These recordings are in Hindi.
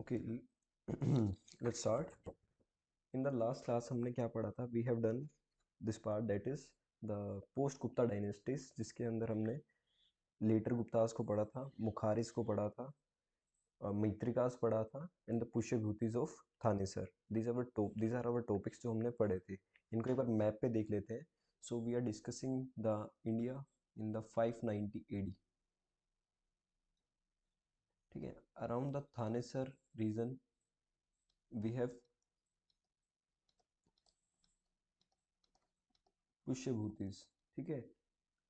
Okay, let's start. In the last class हमने क्या पढ़ा था? We have done this part, that is the post Gupta dynasties, जिसके अंदर हमने लेटर गुप्तास को पढ़ा था, मुखारिस को पढ़ा था, मैत्रिकास पढ़ा था, and the Pushyabhutis of Thanesar. These are our topics जो हमने पढ़े थे. इनको एक बार मैप पे देख लेते हैं. So we are discussing the India in the 590 AD. ठीक है. Around the Thanesar region we have पुष्यभूतिज. ठीक है.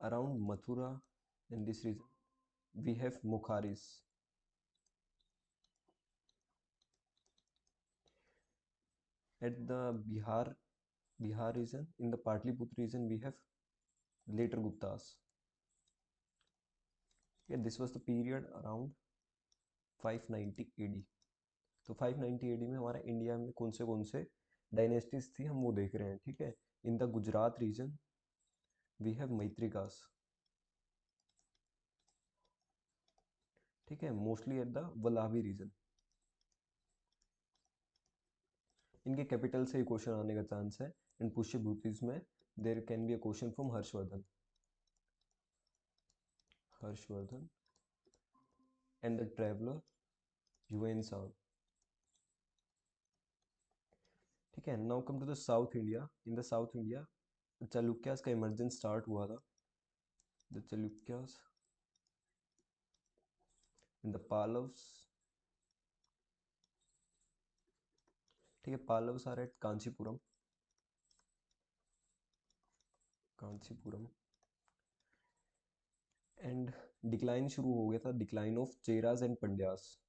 Around Mathura in this region we have Mukharis. At the Bihar region, in the Patliputra region, we have later Guptas. Yeah, this was the period around 590 AD. तो 590 AD में हमारा इंडिया में कौन से डायनेस्टीज थी हम वो देख रहे हैं. ठीक है. In the Gujarat region we have Maitrakas. ठीक है. Mostly at the Vallabhi region. इनके कैपिटल से ही क्वेश्चन आने का चांस है. एंड पुष्यभूतिज में there can be a question from Harshavardhan and the traveler Yuan Sang. ठीक है. Now come to the south India. In the south India Chalukyas का इमर्जेंस स्टार्ट हुआ था. The Chalukyas in the Pallavas. ठीक है. Pallavas are at Kanchipuram and decline शुरू हो गया था. Decline of Cheras and Pandyas.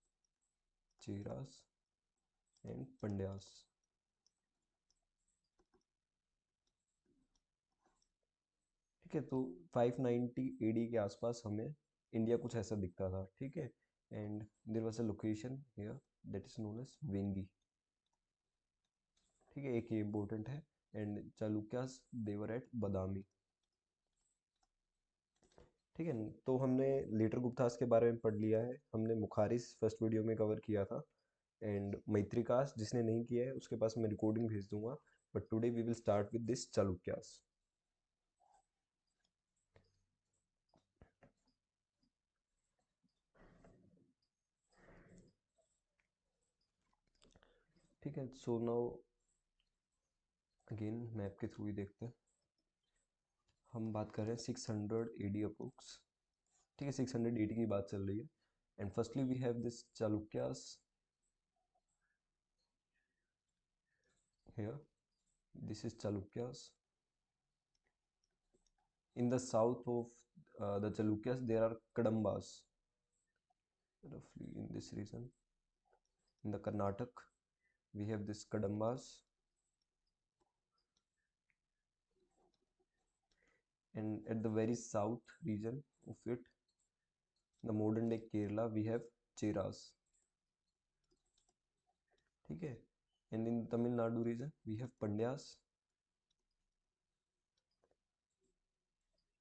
ठीक है. तो 590 AD के आसपास हमें इंडिया कुछ ऐसा दिखता था. ठीक है. And there was a location here that is known as Vengi. ठीक है. एक ये इम्पोर्टेंट है. And Chalukyas they were at Badami. ठीक है. तो हमने लेटर गुप्तास के बारे में पढ़ लिया है. हमने मुखारिस फर्स्ट वीडियो में कवर किया था. एंड मैत्रिकास जिसने नहीं किया है उसके पास मैं रिकॉर्डिंग भेज दूंगा. But today we will start with this Chalukyas. ठीक है. सो नाउ अगेन मैप के थ्रू ही देखते हैं. हम बात कर रहे हैं 600 AD अप्रोक्स. ठीक है. 600 AD की बात चल रही है. And firstly we have this Chalukyas here. This is Chalukyas. In the south of the Chalukyas, there are Kadambas, roughly in this region. In the Karnataka, we have this Kadambas. And at the very south region of it, the modern day Kerala, we have Cheras. ठीक है. And in Tamil Nadu region, we have Pandyas.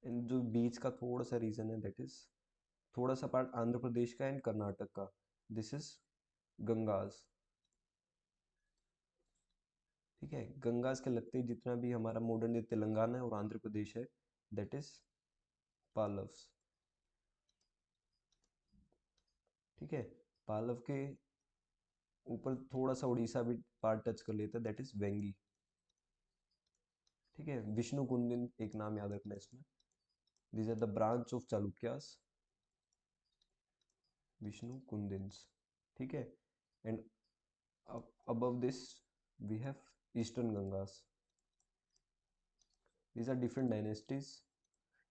And जो बीच का थोड़ा सा रीजन है, that is थोड़ा सा पार्ट आंध्र प्रदेश का एंड कर्नाटक का, दिस इज गंगास. ठीक है. गंगास के लगते ही जितना भी हमारा मॉडर्न डे तेलंगाना है और आंध्र प्रदेश है, दैट इज पालव्स. ठीक है. पालव के ऊपर थोड़ा सा उड़ीसा भी पार्ट टच कर लेता है, दैट इज वेंगी. ठीक है. विष्णु कुंदिन एक नाम याद रखना इसमें. These are the branch of Chalukyas, Vishnukundins. ठीक है. And above this we have eastern Gangas. These are different dynasties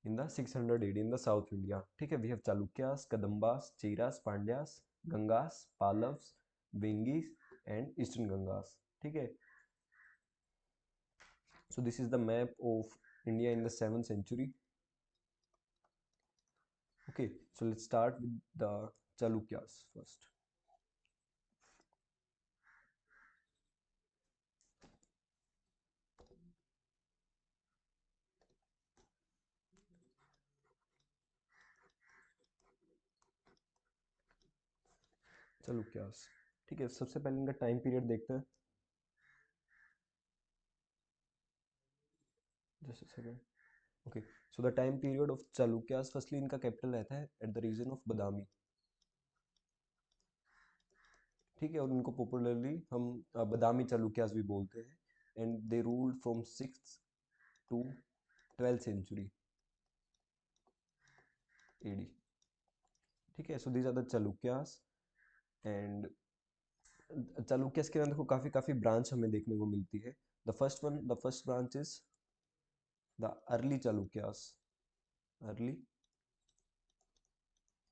in the 600 AD in the South India. ठीक है. We have Chalukyas, Kadambas, Cheras, Pandyas, Gangas, Pallavs, Vengis and Eastern Gangas. ठीक है. So this is the map of India in the 7th century. Okay. So let's start with the Chalukyas first. Chalukyas. ठीक है, सबसे पहले इनका टाइम पीरियड देखते हैं। Just second. Okay, so the time period of Chalukyas, firstly इनका कैपिटल रहता है एट द रीजन ऑफ बदामी। ठीक है, और इनको पॉपुलरली हम बदामी चालुक्यास भी बोलते हैं। And they ruled from 6th to 12th century AD. ठीक है, so these are the Chalukyas. And Chalukyas के अंदर देखो काफी काफी ब्रांच हमें देखने को मिलती है। The first branch is the early Chalukyas. Early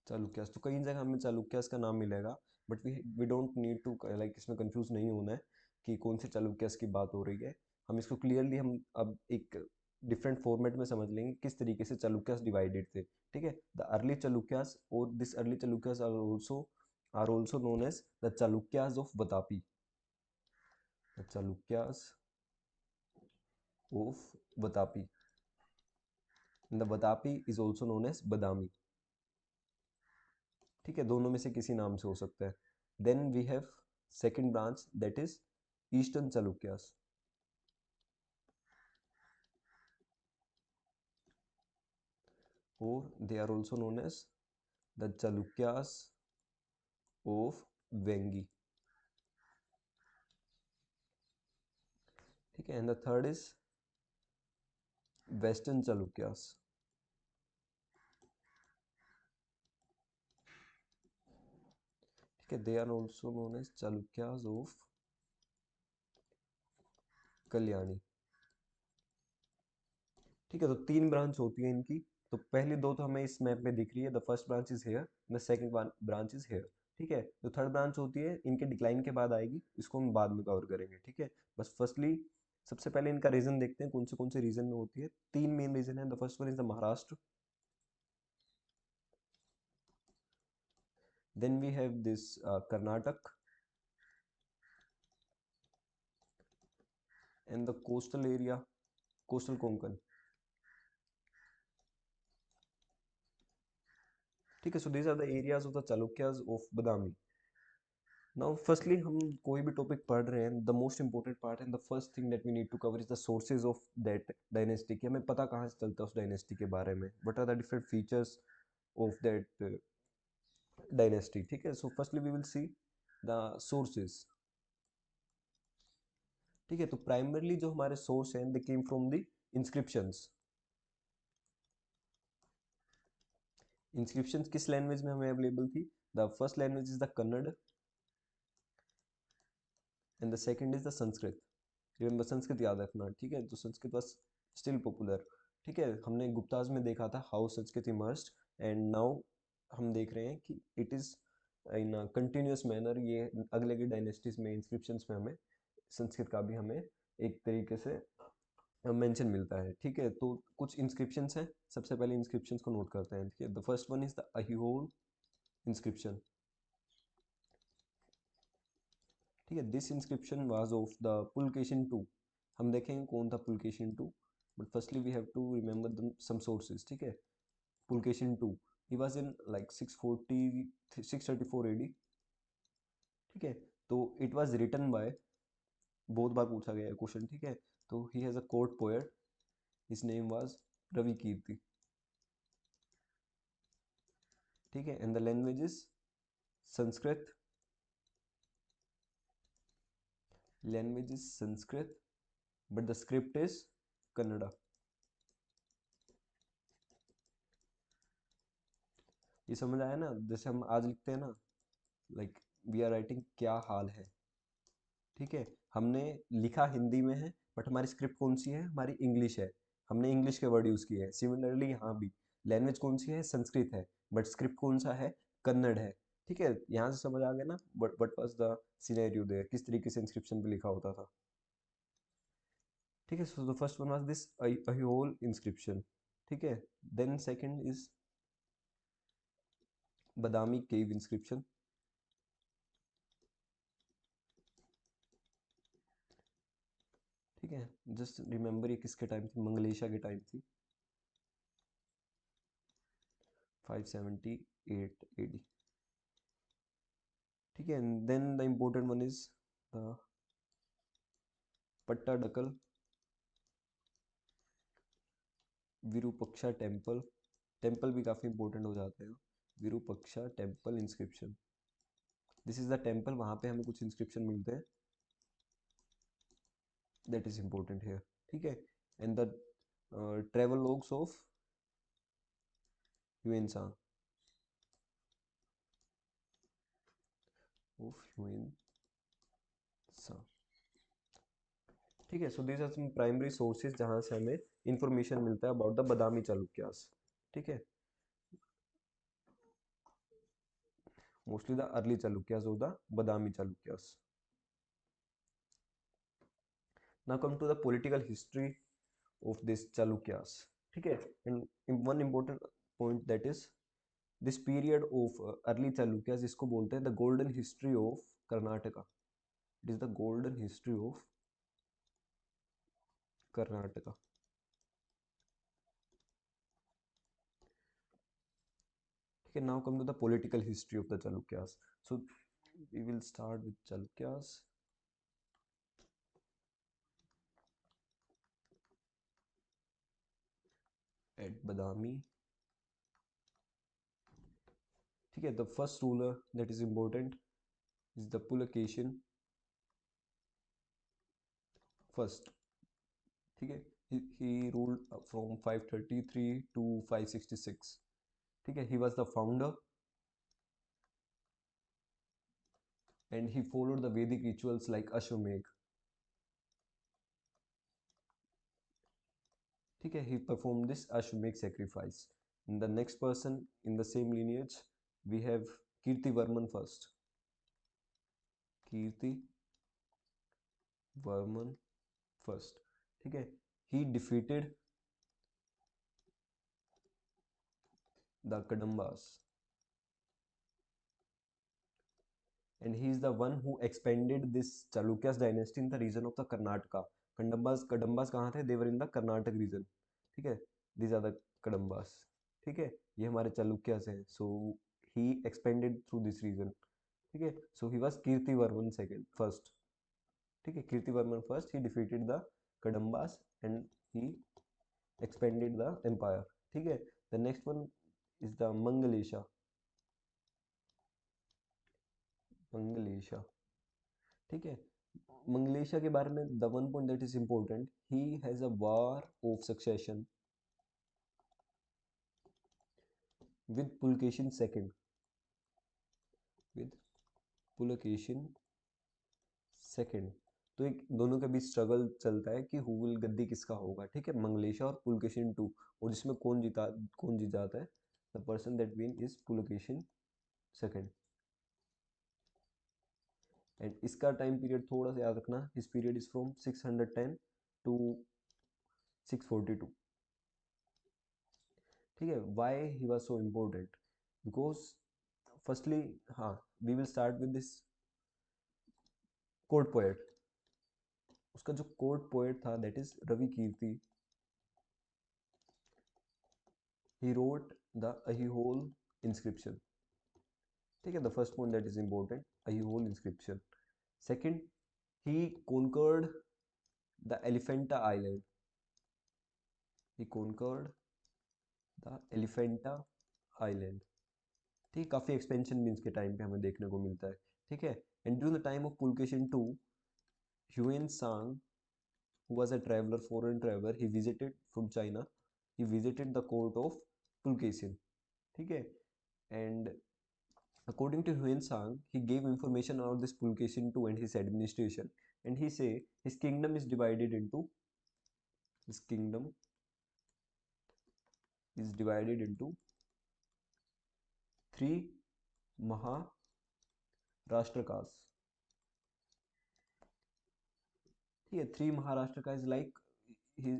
Chalukyas, तो कई जगह हमें चालुक्यास का नाम मिलेगा, but we don't need to like इसमें कंफ्यूज नहीं होना है कि कौन से चालुक्यास की बात हो रही है। हम इसको क्लियरली हम अब एक डिफरेंट फॉर्मेट में समझ लेंगे किस तरीके से चालुक्यास डिवाइडेड थे। ठीक है, द अर्ली चालुक्यास और this early Chalukyas are also known as the Chalukyas of Vatapi. The Chalukyas of Vatapi, the Vatapi is also known as Badami. ठीक है, दोनों में से किसी नाम से हो सकता है। Then we have second branch that is eastern Chalukyas, और they are also known as the Chalukyas of Vengi. ठीक है, and the third is western Chalukyas. ठीक है, they are also known as Chalukyas of Kalyani. ठीक है, तो तीन ब्रांच होती है इनकी। तो पहली दो तो हमें इस मैप में दिख रही है, the first branch is here, the second branch is here. ठीक है, जो थर्ड ब्रांच होती है इनके डिक्लाइन के बाद आएगी, इसको हम बाद में कवर करेंगे। ठीक है, बस फर्स्टली सबसे पहले इनका रीजन देखते हैं कौन से रीजन में होती है। तीन मेन रीजन है। The first one is the Maharashtra, then we have this Karnataka, and the coastal area, coastal Konkan. ठीक है, so these are the areas of the Chalukyas of Badami. Now firstly हम कोई भी टॉपिक पढ़ रहे हैं, the most important part and the first thing that we need to cover is the sources of that dynasty, कि हमें पता कहाँ से चलता है उस डायनेस्टी के बारे में, what are the different features of that dynasty. ठीक है, so firstly we will see the sources. ठीक है, तो प्राइमरली जो हमारे सोर्स हैं they came from the inscriptions. Inscriptions किस लैंग्वेज में हमें अवेलेबल थी? The first language is the Kannada and the second is the Sanskrit. Remember Sanskrit याद रखना। ठीक है, तो संस्कृत वाज स्टिल पॉपुलर। ठीक है, हमने गुप्ताज में देखा था how Sanskrit emerged, and now हम देख रहे हैं कि it is in continuous manner, ये अगले की डायनेस्टीज में इंस्क्रिप्शंस में हमें संस्कृत का भी हमें एक तरीके से मेंशन मिलता है। ठीक है, तो कुछ इंस्क्रिप्शंस हैं, सबसे पहले इंस्क्रिप्शंस को नोट करते हैं। ठीक है, the first one is the Aihole inscription. ठीक है, this inscription was of the Pulakeshin two. हम देखेंगे कौन था Pulakeshin two, but firstly we have to remember some sources. ठीक है, Pulakeshin two, he was in like 640 634 AD. ठीक है, तो इट वाज रिटन बाय, बहुत बार पूछा गया है क्वेश्चन। ठीक है, तो he has a court poet, his name was Ravikirti. ठीक है, and the language is Sanskrit, language is Sanskrit, but the script is Kannada. ये समझ आया ना, जैसे हम आज लिखते हैं ना, लाइक वी आर राइटिंग क्या हाल है। ठीक है, हमने लिखा हिंदी में है, बट हमारी स्क्रिप्ट कौन सी है? हमारी इंग्लिश है, हमने इंग्लिश के वर्ड यूज किए हैं। सिमिलरली यहाँ भी लैंग्वेज कौन सी है? संस्कृत है, बट स्क्रिप्ट कौन सा है? कन्नड़ है। ठीक है, यहाँ से समझ आ गया ना but was the scenario there, किस तरीके से इंस्क्रिप्शन पे लिखा होता था। ठीक है, so the first one was this Aihole inscription. ठीक है, then second is Badami cave inscription. ठीक है, जस्ट रिमेंबर ये किसके टाइम थी? मंगलेशा के टाइम थी, 578 एडी। ठीक है, then the important one is the Pattadakal Virupaksha temple. Temple भी काफ़ी इंपॉर्टेंट हो जाते हैं। Virupaksha temple inscription, this is the temple, वहाँ पे हमें कुछ इंस्क्रिप्शन मिलते हैं, दैट इज इम्पोर्टेंट हेयर। ठीक है, and the travel logs of Hiuen Tsang. ठीक है, so these are some primary sources जहाँ से हमें इंफॉर्मेशन मिलता है अबाउट द बादामी चालुक्यास। ठीक है, मोस्टली द अर्ली चालुक्यास और the Badami Chalukyas. Now come to the political history of this Chalukyas. ठीक है, and one important point that is this period of early Chalukyas, इसको बोलते हैं the golden history of Karnataka. It is the golden history of Karnataka. ठीक है, now come to the political history of the Chalukyas. So we will start with Chalukyas at Badami। ठीक है, the first ruler that is important is the Pulakeshin first. ठीक है, he ruled from 533 to 566। ठीक है, he was the founder and he followed the Vedic rituals like Ashwamedh। ठीक है, he performed this Ashwamedh sacrifice। And the next person in the same lineage we have Kirtivarman first। Kirti Varman first. ठीक है, he defeated the Kadambas and he is the one who expanded this Chalukyas dynasty in the region of the Karnataka। Kadambas कहाँ थे? They were in the Karnataka region। ठीक है, these are the Kadambas। ठीक है, ये हमारे चालुक्यास हैं। So he expanded through this region। ठीक है, so he was Kirtivarman second first। ठीक है, Kirtivarman first, he defeated the Kadambas and he expanded the empire। ठीक है, the next one is the Mangalesha। मंगलेशा। ठीक है, मंगलेशा के बारे में the one point that is important, he has a war of succession with Pulakeshin second. With Pulakeshin second, तो एक दोनों के बीच स्ट्रगल चलता है कि हु विल गद्दी किसका होगा। ठीक है, मंगलेशा और पुलकेशिन टू, और जिसमें कौन जीत जाता है, the person that win is Pulakeshin second. And इसका टाइम पीरियड थोड़ा सा याद रखना, his period is from 610 to 642। ठीक है, why he was so important, because firstly, हाँ, we will start with this court poet. उसका जो कोर्ट पोएट था that is Ravikirti. He wrote the Aihole inscription. ठीक है, the first point that is important, Aihole inscription. Second, he conquered the Elephanta island. He conquered the Elephanta island. ठीक, काफ़ी एक्सपेंशन भी इसके टाइम पे हमें देखने को मिलता है। ठीक है, and during the time of Pulakeshin two, Hiuen Tsang who was a traveler, foreign traveler, he visited from China, he visited the court of Pulkesin। ठीक है, and according to Huyen Sang, he gave information about this Pulkesin too and his administration, and he say his kingdom is divided into, his kingdom is divided into three Maharashtrakas। ठीक है, थ्री महाराष्ट्र का is like,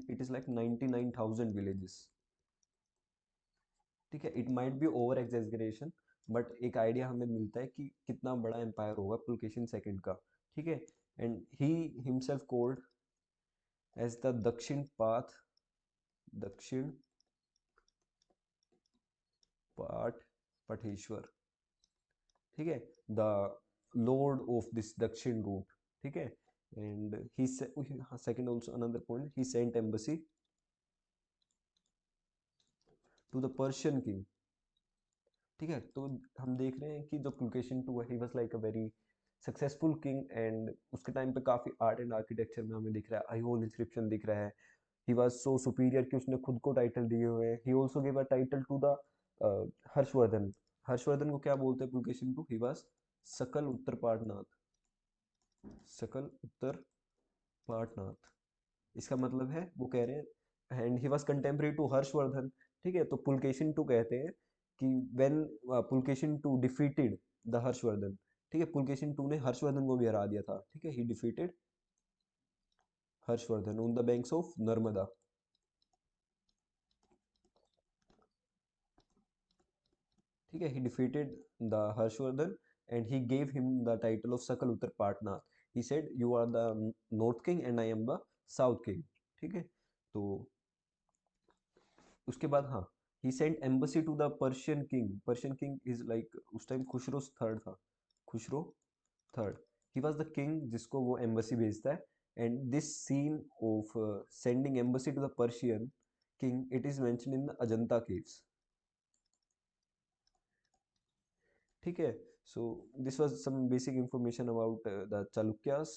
it is like 99,000 villages. ठीक है, it might be over exaggeration, but एक आइडिया हमें मिलता है कि कितना बड़ा एम्पायर होगा पुलकेशिन सेकंड का। ठीक है, and he himself called as the Dakshinapatha, Dakshinapatha Patheshwar. ठीक है, the lord of this Dakshin route, ठीक है. And he second also another point, he sent embassy to the Persian king, ठीक है. तो हम देख रहे हैं कि जो पुलकेशिन टू है, he was like a very successful king, and उसके टाइम पे काफी आर्ट एंड आर्किटेक्चर में हमें दिख रहा है, आईहोल इंस्क्रिप्शन दिख रहा है. ही वाज सो सुपीरियर कि उसने खुद को टाइटल दिए हुए हैं. He also give a title to the Harshavardhan. Harshavardhan को क्या बोलते हैं पुलकेशिन टू? ही वाज सकल उत्तर पाठनाथ, सकल उत्तर पाठनाथ. इसका मतलब है वो कह रहे हैं, and he was contemporary to Harshavardhan, ठीक है. तो पुलकेशिन टू कहते हैं कि when Pulakeshin two defeated the Harshavardhan, ठीक है. पुलकेशिन टू ने हर्षवर्धन को भी हरा दिया था, ठीक है. He defeated Harshavardhan on the banks of Narmada, ठीक है. He defeated the Harshavardhan and he gave him the title of Sakalottarapathanatha. He said you are the north king and I am the south king, ठीक है. तो उसके बाद हाँ, he sent embassy to the Persian king. Persian king is like उस टाइम खुसरो थर्ड था, Khusrau third. He was the king जिसको वो एम्बेसी भेजता है. And this scene of sending embassy to the Persian king, it is mention in the Ajanta caves, ठीक है. So this was some basic information about the Chalukyas.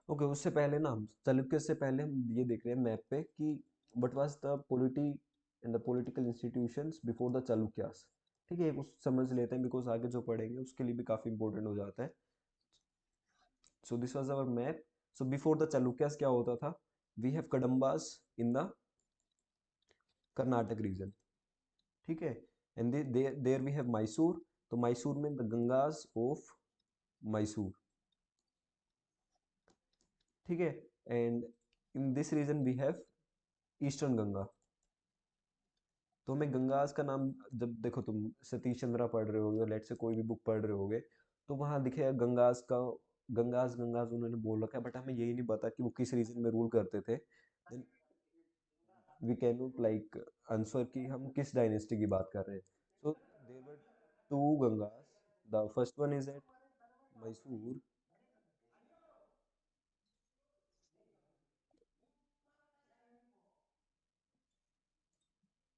Okay, उससे पहले ना, हम चालुक्य से पहले हम ये देख रहे हैं मैप पे कि what was the polity and the political institutions before the Chalukyas, ठीक है. उस समझ लेते हैं बिकॉज आगे जो पढ़ेंगे उसके लिए भी काफी इंपॉर्टेंट हो जाता है. So this was our map. So before the Chalukyas क्या होता था? We have Kadambas in the Karnataka region, ठीक है. And there we have Mysore. तो मैसूर में द गंगास ऑफ मैसूर, ठीक है. And in this region we have eastern Ganga. तो हमें गंगास का नाम, जब देखो तुम सतीश चंद्रा पढ़ रहे होगे, लेट से कोई भी बुक पढ़ रहे होगे, तो वहां दिखेगा गंगास का, गंगास गंगास उन्होंने बोल रखा है, बट हमें यही नहीं पता कि वो किस रीजन में रूल करते थे. Then we can not like answer कि हम किस डायनेस्टी की बात कर रहे हैं. So there were two Gangas. The first one is at Mysore.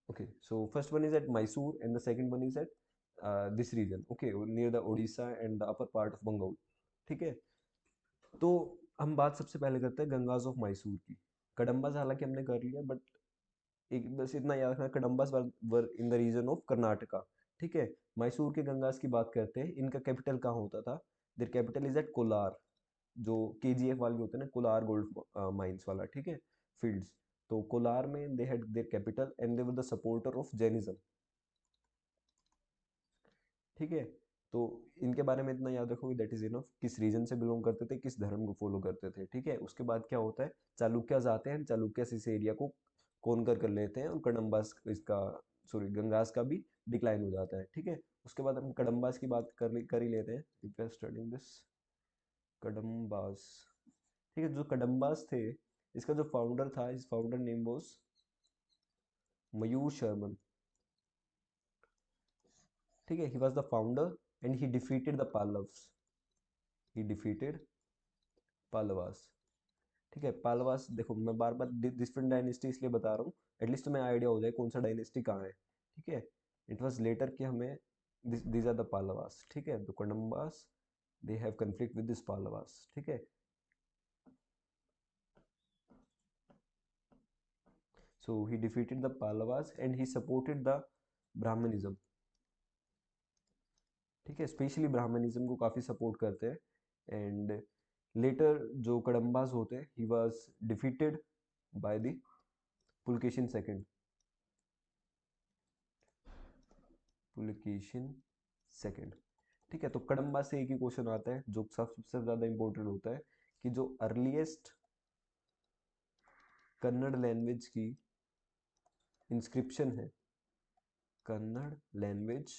Okay, so first one is at Mysore and the second one is at this region, okay, near the Odisha and the upper part of Bengal, ठीक है. तो हम बात सबसे पहले करते हैं गंगाज ऑफ मैसूर की. कडम्बाज हालांकि हमने कर लिया, बट एक बस इतना याद रखना, Kadambas were in the region of Karnataka, ठीक है. मैसूर के गंगाज की बात करते हैं. इनका कैपिटल कहाँ होता था? Their capital is at Kolar, जो केजीएफ वाली होते हैं ना, कोलार गोल्ड माइंस वाला, ठीक है, फील्ड्स. तो कोलार में they had their capital and they were the supporter of Jainism, ठीक है. तो इनके बारे में इतना याद रखोगे, दैट इज इनफ. किस रीजन से बिलोंग करते थे, किस धर्म को फॉलो करते थे, ठीक है. उसके बाद क्या होता है, चालुक्यास आते हैं. चालुक्यास इस एरिया को कॉन्कर कर लेते हैं और कडम्बास इसका, सॉरी, गंगास का भी डिक्लाइन हो जाता है, ठीक है. उसके बाद हम कडम्बास की बात कर ही लेते हैं. If you are studying this Kadambas, ठीक है. जो कडम्बास थे, इसका जो फाउंडर था, इस founder name was Mayurasharman, ठीक है. He was the founder and he defeated the Pallavas. He defeated Pallavas, ठीक है. पालवास, देखो मैं बार बार डिफरेंट डायनेस्टी इसलिए बता रहा हूँ, एटलीस्ट तुम्हें आइडिया हो जाए कौन सा डायनेस्टी कहाँ है, ठीक है. इट वाज लेटर कि हमें दीज आर द पालवास, ठीक है. The Kadambas, they have conflict with this Pallavas, ठीक है. So he defeated the Pallavas and he supported the brahmanism, ठीक है. स्पेशली ब्राह्मणिज्म को काफी सपोर्ट करते हैं. एंड लेटर जो कड़म्बाज होते हैं, he was defeated by the Pulakeshin second, Pulakeshin second, ठीक है. तो कड़म्बा से एक ही क्वेश्चन आता है जो सबसे ज्यादा इंपॉर्टेंट होता है, कि जो अर्लीस्ट कन्नड़ लैंग्वेज की इंस्क्रिप्शन है, कन्नड़ लैंग्वेज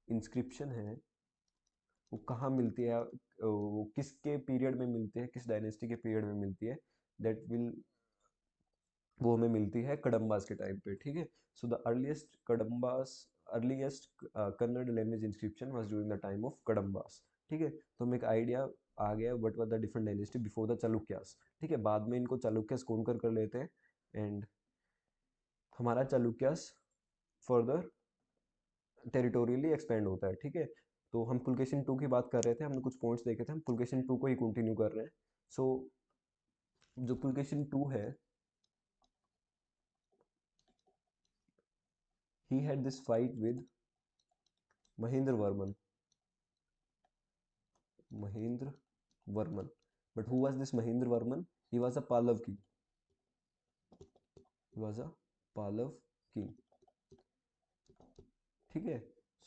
इंस्क्रिप्शन है, वो कहाँ मिलती है, वो किसके पीरियड में मिलती है, किस डायनेस्टी के पीरियड में मिलती है, दैट विल, वो हमें मिलती है कडम्बास के टाइम पे, ठीक है. So the earliest Kannada language inscription was during the time of Kadambas, ठीक है, तो हमें एक आइडिया आ गया what was the different dynasty before the Chalukyas. ठीक है, बाद में इनको चालुक्यास कॉन्कर कर लेते हैं एंड हमारा चालुक्यास फर्दर टेरिटोरियली एक्सपेंड होता है। ठीक है, तो हम पुलकेशिन टू की बात कर रहे थे, हमने कुछ पॉइंट्स देखे थे, हम पुलकेशिन टू को ही कंटिन्यू कर रहे हैं। सो जो पुलकेशिन टू है, he had this fight with Mahendra Varman. Mahendra Varman. But who was this Mahendra Varman? He was a Pallav king. He was a Pallav king. ठीक है,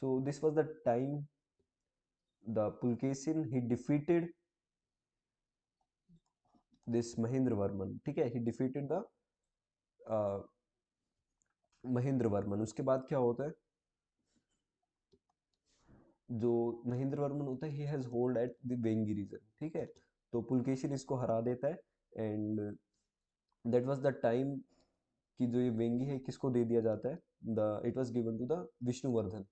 so this was the time the Pulkesin he defeated this Mahendra Varman. ठीक है, he defeated the uh, Mahendra Varman. उसके बाद क्या होता है, जो महेंद्र वर्मन होता है, he has hold at the Vengi region. ठीक है, तो पुलकेशिन इसको हरा देता है and that was the time कि जो ये वेंगी है किसको दे दिया जाता है, the it was given to the Vishnuvardhan.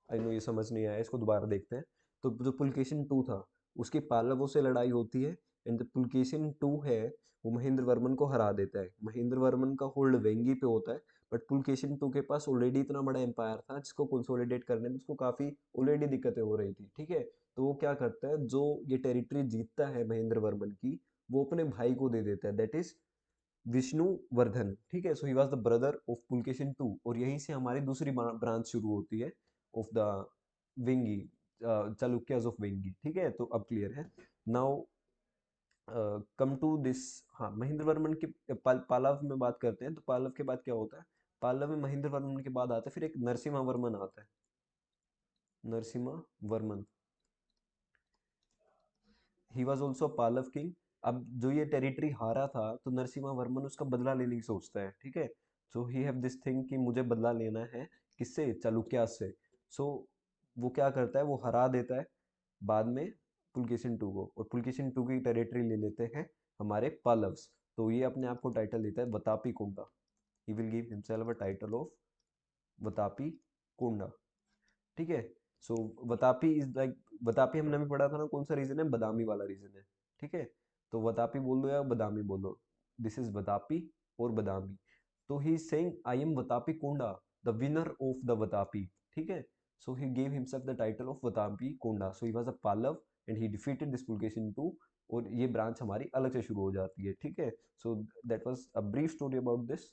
I know ये समझ नहीं आया, इसको दोबारा देखते हैं। तो जो पुलकेशिन टू था उसकी पाल्लवों से लड़ाई होती है एंड द पुलकेशिन टू है वो महेंद्र वर्मन को हरा देता है। महेंद्र वर्मन का होल्ड वेंगी पे होता है, बट पुलकेशिन टू के पास ऑलरेडी इतना बड़ा एम्पायर था जिसको कंसोलिडेट करने में उसको काफ़ी ऑलरेडी दिक्कतें हो रही थी। ठीक है, तो वो क्या करता है, जो ये टेरिटरी जीतता है महेंद्र वर्मन की, वो अपने भाई को दे देता है, दैट इज विष्णुवर्धन। ठीक है, so he was the brother of Pulakeshin two और यहीं से हमारी दूसरी ब्रांच शुरू होती है of the Vengi, Chalukyas of Vengi. ठीक है, तो अब क्लियर है नाउ। कम टू दिस, हाँ महेंद्र वर्मन के पालव में बात करते हैं, तो पालव के बाद क्या होता है, पालव में महेंद्र वर्मन के बाद आता है फिर एक नरसिम्हा वर्मन आता है। Narasimha Varman, he was also पालव किंग। अब जो ये टेरिटरी हारा था तो नरसिम्हा वर्मन उसका बदला लेने की सोचता है। ठीक है, so he have this thing कि मुझे बदला लेना है, किससे, चालुक्यास से। सो वो क्या करता है, वो हरा देता है बाद में पुलकेशिन टू को, और पुलकेशिन टू की टेरिटरी ले लेते हैं हमारे पालव्स। तो ये अपने आप को टाइटल देता है Vatapikonda. He will give himself a title of Vatapikonda. ठीक है, सो वतापी इज लाइक, वतापी हमने भी पढ़ा था ना, कौन सा रीजन है, बदामी वाला रीजन है। ठीक है, तो वतापी बोल दो या बदामी बोलो, दिस इज वतापी और बदामी। तो he is saying I am Vatapikonda, the winner of the Vatapi. ठीक है, so he gave himself the title of Vatapikonda, so he was a Pallava and he defeated this Pulakeshin two, और ये ब्रांच हमारी अलग से शुरू हो जाती है। ठीक है, so that was a brief story about this,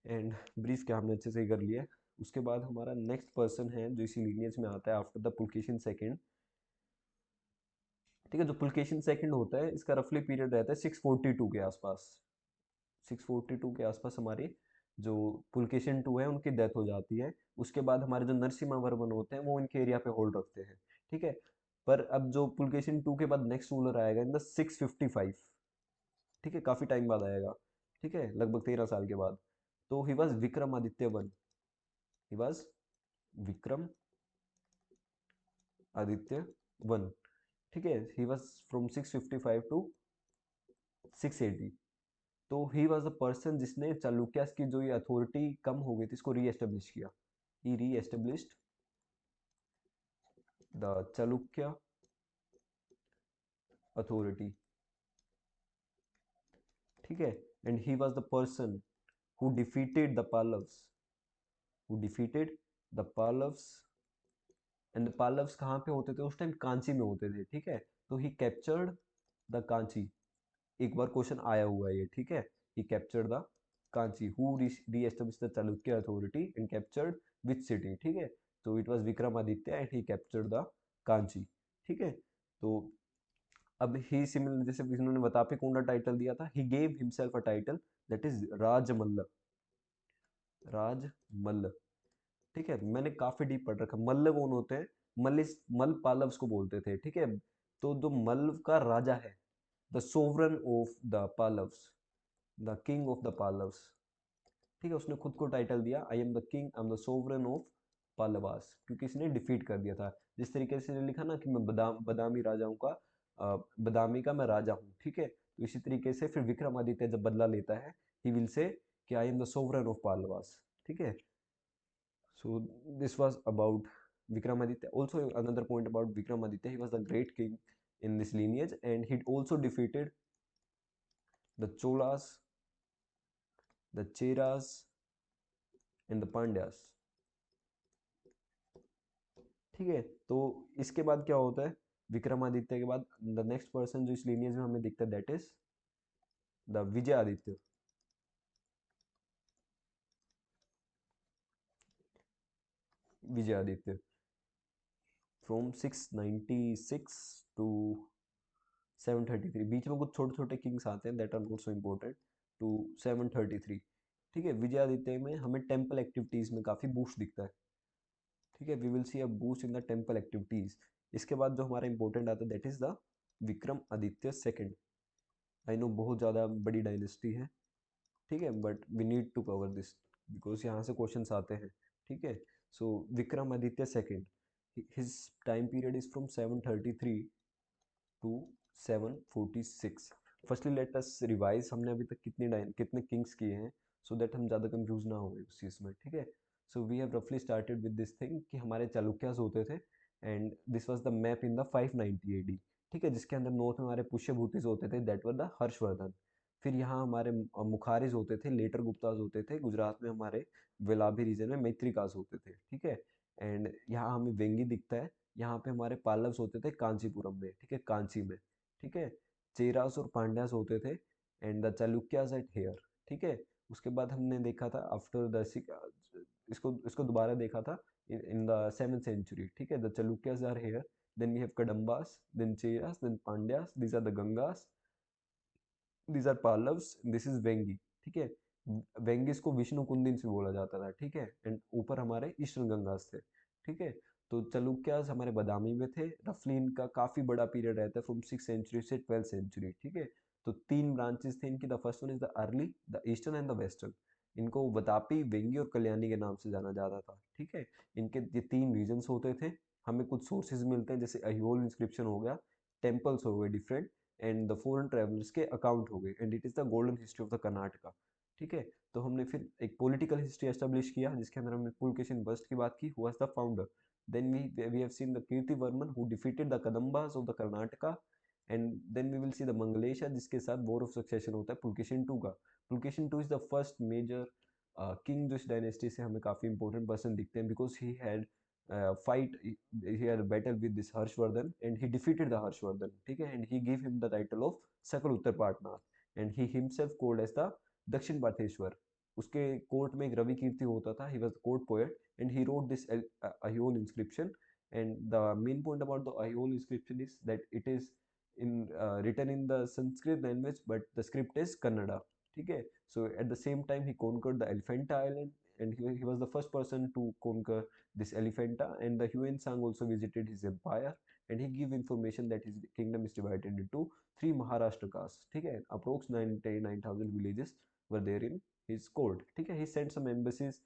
and brief क्या हमने अच्छे से ही कर लिया है। उसके बाद हमारा नेक्स्ट पर्सन है जो इसी लीनियज में आता है आफ्टर द पुलकेशिन सेकंड। ठीक है, जो पुलकेशिन सेकंड होता है इसका रफली पीरियड रहता है 642 के आसपास। 642 के आसपास हमारे जो पुलकेशिन टू है उनकी डेथ हो जाती है। उसके बाद हमारे जो नरसिम्हा वर्मन होते हैं वो इनके एरिया पे होल्ड रखते हैं। ठीक है, पर अब जो पुलकेशिन टू के बाद नेक्स्ट रूलर आएगा इन द 655। ठीक है, काफी टाइम बाद आएगा। ठीक है, लगभग 13 साल के बाद। तो he was Vikramaditya one. He was Vikram Aditya one. ठीक है, ही वॉज फ्रॉम 655 टू 680। तो ही वॉज द पर्सन जिसने चालुक्यास की जो ये अथॉरिटी कम हो गई थी इसको री एस्टेब्लिश किया। ही री एस्टेब्लिश्ड द चालुक्य अथॉरिटी। ठीक है, and he was the person who defeated the Pallavas, who defeated the Pallavas. And the Pallavas कहाँ पे होते थे उस टाइम, कांची में होते थे। ठीक है, तो ही कैप्चर्ड द कांची, एक बार क्वेश्चन आया हुआ है ये। ठीक है, he captured the Kanchi, who re-established the Chalukya authority and captured which city. ठीक है, तो it was Vikramaditya and he captured the Kanchi. ठीक है, तो अब ही सिमिलर जैसे इन्होंने वतापी कोंडा टाइटल दिया था, he gave himself a title that is Rajamalla. Rajamalla. ठीक है, मैंने काफी डीप पढ़ रखा। मल्ल कौन होते हैं, मल्ल मल पालव्स को बोलते थे। ठीक है, तो जो मल्ल का राजा है, the sovereign of the Pallavas, the king of the Pallavas. ठीक है, उसने खुद को टाइटल दिया I am the king, I am the sovereign of Pallavas, क्योंकि इसने डिफीट कर दिया था। जिस तरीके से लिखा ना कि मैं बदामी राजाओं का बदामी का मैं राजा हूँ। ठीक है, तो इसी तरीके से फिर विक्रमादित्य जब बदला लेता है, ही विल से कि आई am the sovereign of Palwas. ठीक है, So this was about Vikramaditya. Also another point about Vikramaditya, he was the great king in this lineage, and he also defeated the Cholas, the Cheras, and the Pandyas. ठीक है, तो इसके बाद क्या होता है, विक्रमादित्य के बाद द नेक्स्ट पर्सन जो इस लीनियज में हमें दिखता है that is the Vijayaditya. Vijayaditya from 696 to 733, बीच में कुछ छोटे छोटे किंग्स आते हैं that are not so important, to 733. ठीक है, विजयादित्य में हमें टेम्पल एक्टिविटीज में काफी बूस्ट दिखता है. ठीक है, we will see a boost in the temple activities. इसके बाद जो हमारा इंपॉर्टेंट आता है that is the Vikramaditya second. I know बहुत ज़्यादा बड़ी डायनेस्टी है, ठीक है, but we need to cover this because यहाँ से क्वेश्चंस आते हैं. ठीक है, so Vikramaditya second, his time period is from 733 to 746. Firstly let us revise हमने अभी तक कितने किंग्स किए हैं, सो दैट हम ज़्यादा कंफ्यूज ना हो उस चीज़ में. ठीक है, सो वी हैव रफली स्टार्टेड विद दिस थिंग कि हमारे चालुक्यास होते थे, and this was the map in the 590 AD. ठीक है, जिसके अंदर नॉर्थ में हमारे पुष्यभूतिज होते थे दैट वर द हर्षवर्धन. फिर यहाँ हमारे मुखारिज होते थे, लेटर गुप्ताज होते थे, गुजरात में हमारे वेलाभी रीजन में मैत्रिकास होते थे. ठीक है, एंड यहाँ हमें वेंगी दिखता है. यहाँ पे हमारे पाल्लव्स होते थे कांचीपुरम में, ठीक है, कांची में. ठीक है, चेरास और पांड्यास होते थे, and the Chalukyas at here. ठीक है, उसके बाद हमने देखा था आफ्टर द इसको इसको दोबारा देखा था इन द 7th सेंचुरी. ठीक है, the Chalukyas are here, then we have Kadambas, then Cheras, then Pandyas, these are the Gangas, these are Pallavas, this is Vengi. ठीक है, वेंगिस को विष्णु कुंदिन से बोला जाता था. ठीक है, एंड ऊपर हमारे ईस्टर्न गंगास थे. ठीक है, तो चालुक्यास हमारे बादामी में थे. रफली इनका काफी बड़ा पीरियड रहता है फ्रॉम 6th सेंचुरी से 12th सेंचुरी. ठीक है, तो तीन ब्रांचेस थे इनकी. The first one is the early, the eastern and the western. इनको वतापी, वेंगी और कल्याणी के नाम से जाना जाता था. ठीक है, इनके ये तीन रीजन्स होते थे. हमें कुछ सोर्सेज मिलते हैं जैसे अहियोल इंस्क्रिप्शन हो गया, टेम्पल्स हो गए different, and the foreign travellers के अकाउंट हो गए, and it is the golden history of the Karnataka. ठीक है, तो हमने फिर एक पॉलिटिकल हिस्ट्री एस्टेब्लिश किया जिसके अंदर हमने पुलकेशिन वस्त की बात की, who was the founder. Then we have seen the Kirtivarman who defeated the Kadambas of the Karnataka, and then we will see the Mangalesha जिसके साथ वॉर ऑफ सक्सेशन होता है पुलकेशिन टू का. Pulakeshin two is the first major king जो इस डायनेस्टी से हमें काफी इंपॉर्टेंट पर्सन दिखते हैं because he had fight he had a battle with this Harshvardhan and he defeated the Harshvardhan. ठीक है, and he gave him the title of Sakal Uttar Patnath and he himself called as the Dakshin Patheshwar. उसके कोर्ट में एक रवि कीर्ति होता था, he was the court poet and he wrote this Ahiol inscription, and the main point about the Ahiol inscription is that it is in written in the Sanskrit language but the script is Kannada. ठीक है, so at the same time he conquered the Elephanta Island and he was the first person to conquer this Elephanta, and the Huan Sang also visited his empire and he gave information that his kingdom is divided into three Maharashtra castes. ठीक है, approx 99,000 villages were there in his court. ठीक है, he sent some embassies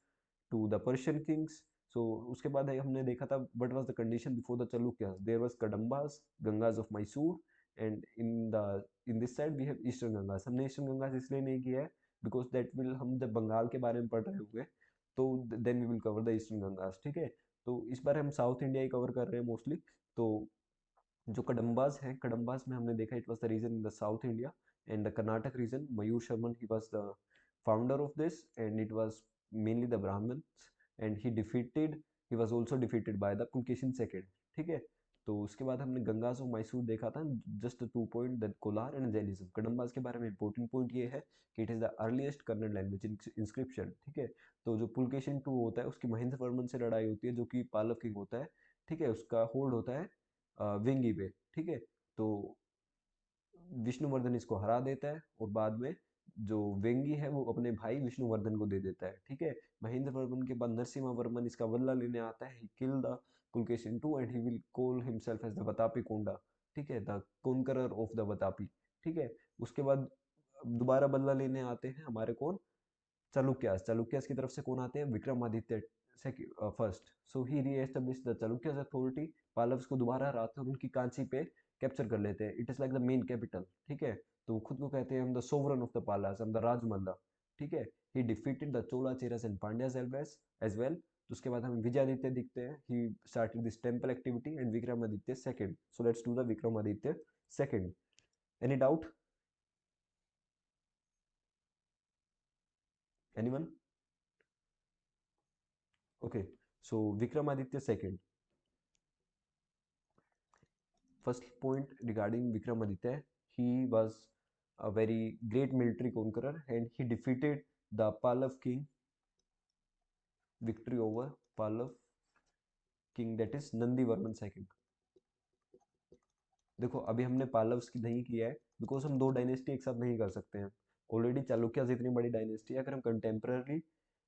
to the Persian kings. So उसके बाद हमने देखा था what was the condition before the Chalukyas. There was Kadambas, Gangas of Mysore, and in this side we have Eastern Gangas. हमने Eastern Gangas इसलिए नहीं किया है because that will, हम जब बंगाल के बारे में पढ़ रहे होंगे तो then we will cover the eastern Gangas. ठीक है, तो इस बार हम साउथ इंडिया ही कवर कर रहे हैं मोस्टली. तो जो कडम्बाज है, कडम्बाज में हमने देखा it was the region in the south India, and the Karnataka region Mayur Sharman he was the founder of this, and it was mainly the Brahmins, and he was also defeated by the Pulakeshin second. ठीक है, तो उसके बाद हमने गंगास ऑफ मैसूर देखा था, just 2 point that Kolar and Jainism. Kadambas के बारे में इंपॉर्टेंट पॉइंट ये है कि it is the earliest Kannada language inscription. ठीक है, तो जो पुलकेशिन टू होता है उसकी महेंद्र वर्मन से लड़ाई होती है जो कि पालव किंग होता है. ठीक है, उसका होल्ड होता है वेंगी पे. ठीक है, तो विष्णुवर्धन इसको हरा देता है और बाद में जो वेंगी है वो अपने भाई विष्णुवर्धन को दे देता है. ठीक है, महेंद्र वर्मन के बाद नरसिम्हा वर्मन इसका बदला लेने आता है. He kill the Pulakeshin two and he will call himself as the Vatapi konda. ठीक है, the conqueror of the Vatapi. ठीक है, उसके बाद दोबारा बदला लेने आते हैं हमारे कौन, चालुक्यास. चालुक्यास की तरफ से कौन आते हैं, Vikramaditya first. So he reestablish the Chalukyas authority. Pallavas को दोबारा हराते हैं और उनकी कांची पे कैप्चर कर लेते हैं. It is like the main capital. ठीक है, तो खुद को कहते हैं हम the sovereign of the Palas, हम द राजमल्ला. ठीक है, he defeated the Chola, Cheras and Pandyas as well. तो उसके बाद हमें विजयादित्य दिखते हैं, he started this temple activity, and Vikramaditya second. So let's do the Vikramaditya second. Any doubt? Anyone? Okay, so Vikramaditya second. First point regarding Vikramaditya, he was a very great military conqueror and he defeated the Pallav king, victory over Pallav king, that is Nandivarman second. देखो अभी हमने पालव्स की नहीं किया है बिकॉज हम दो डायनेस्टी एक साथ नहीं कर सकते हैं. ऑलरेडी चालुक्यास इतनी बड़ी डायनेस्टी है, अगर हम कंटेम्पररी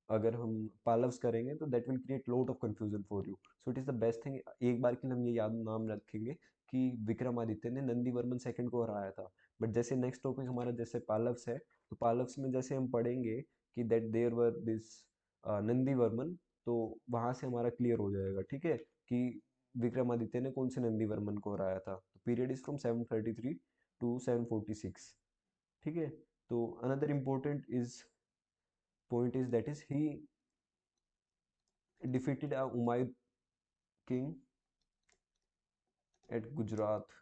अगर हम पालव्स करेंगे तो that will create lot of confusion for you. So it is the best thing, एक बार के लिए हम ये याद नाम रखेंगे कि विक्रमादित्य ने नंदीवर्मन सेकंड को हराया था. बट जैसे नेक्स्ट टॉपिक हमारा जैसे पालव्स है, तो पालव्स में जैसे हम पढ़ेंगे कि that there were this Nandivarman, तो वहाँ से हमारा क्लियर हो जाएगा, ठीक है, कि विक्रमादित्य ने कौन से नंदीवर्मन को हराया था. Period is from 733 to 746. ठीक है. तो another important is point is that is he defeated a Umayyad king at Gujarat.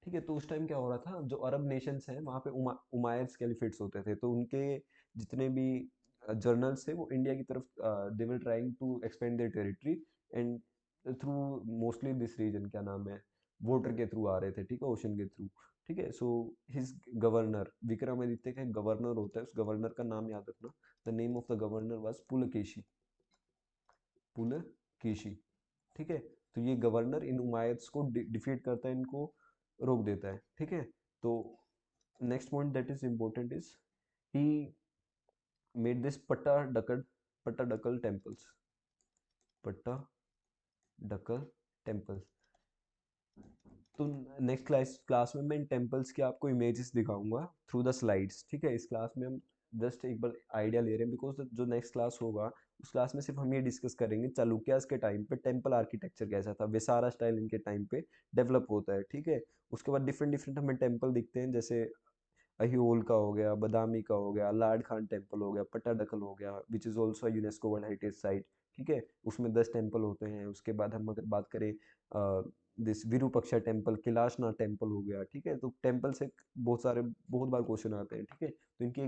ठीक है. तो उस टाइम क्या हो रहा था, जो अरब नेशंस हैं वहाँ पे उमायद कैलिफेट्स होते थे, तो उनके जितने भी जर्नल्स थे वो इंडिया की तरफ they were trying to expand their territory and through mostly this region, क्या नाम है, वाटर के थ्रू आ रहे थे, ठीक है, ओशन के थ्रू. ठीक है. सो हिज गवर्नर, विक्रमादित्य का गवर्नर होता है, उस गवर्नर का नाम याद रखना. The name of the governor was Pulakeshi. Pulakeshi. ठीक है. तो ये गवर्नर इन उमायद्स को डिफीट करता है, इनको रोक देता है. ठीक है. तो next point that is important is he made this Pattadakal temples. Pattadakal temples. तो नेक्स्ट क्लास में मैं इन टेम्पल्स के आपको इमेजेस दिखाऊंगा थ्रू द स्लाइड्स. ठीक है. इस क्लास में हम जस्ट एक बार आइडिया ले रहे हैं बिकॉज जो नेक्स्ट क्लास होगा उस क्लास में सिर्फ हम ये डिस्कस करेंगे चालुक्यास के टाइम पे टेम्पल आर्किटेक्चर कैसा था, विसारा स्टाइल इनके टाइम पे डेवलप होता है. ठीक है. उसके बाद डिफरेंट डिफरेंट हमें टेम्पल दिखते हैं, जैसे अहियोल का हो गया, बदामी का हो गया, लाड खान टेम्पल हो गया, पट्टाडकल हो गया which is also UNESCO world heritage site. ठीक है. उसमें 10 टेम्पल होते हैं. उसके बाद हम अगर बात करें this Virupaksha temple, Kailashnath temple हो गया. ठीक है. तो टेम्पल से बहुत सारे बहुत बार क्वेश्चन आते हैं. ठीक है. तो इनके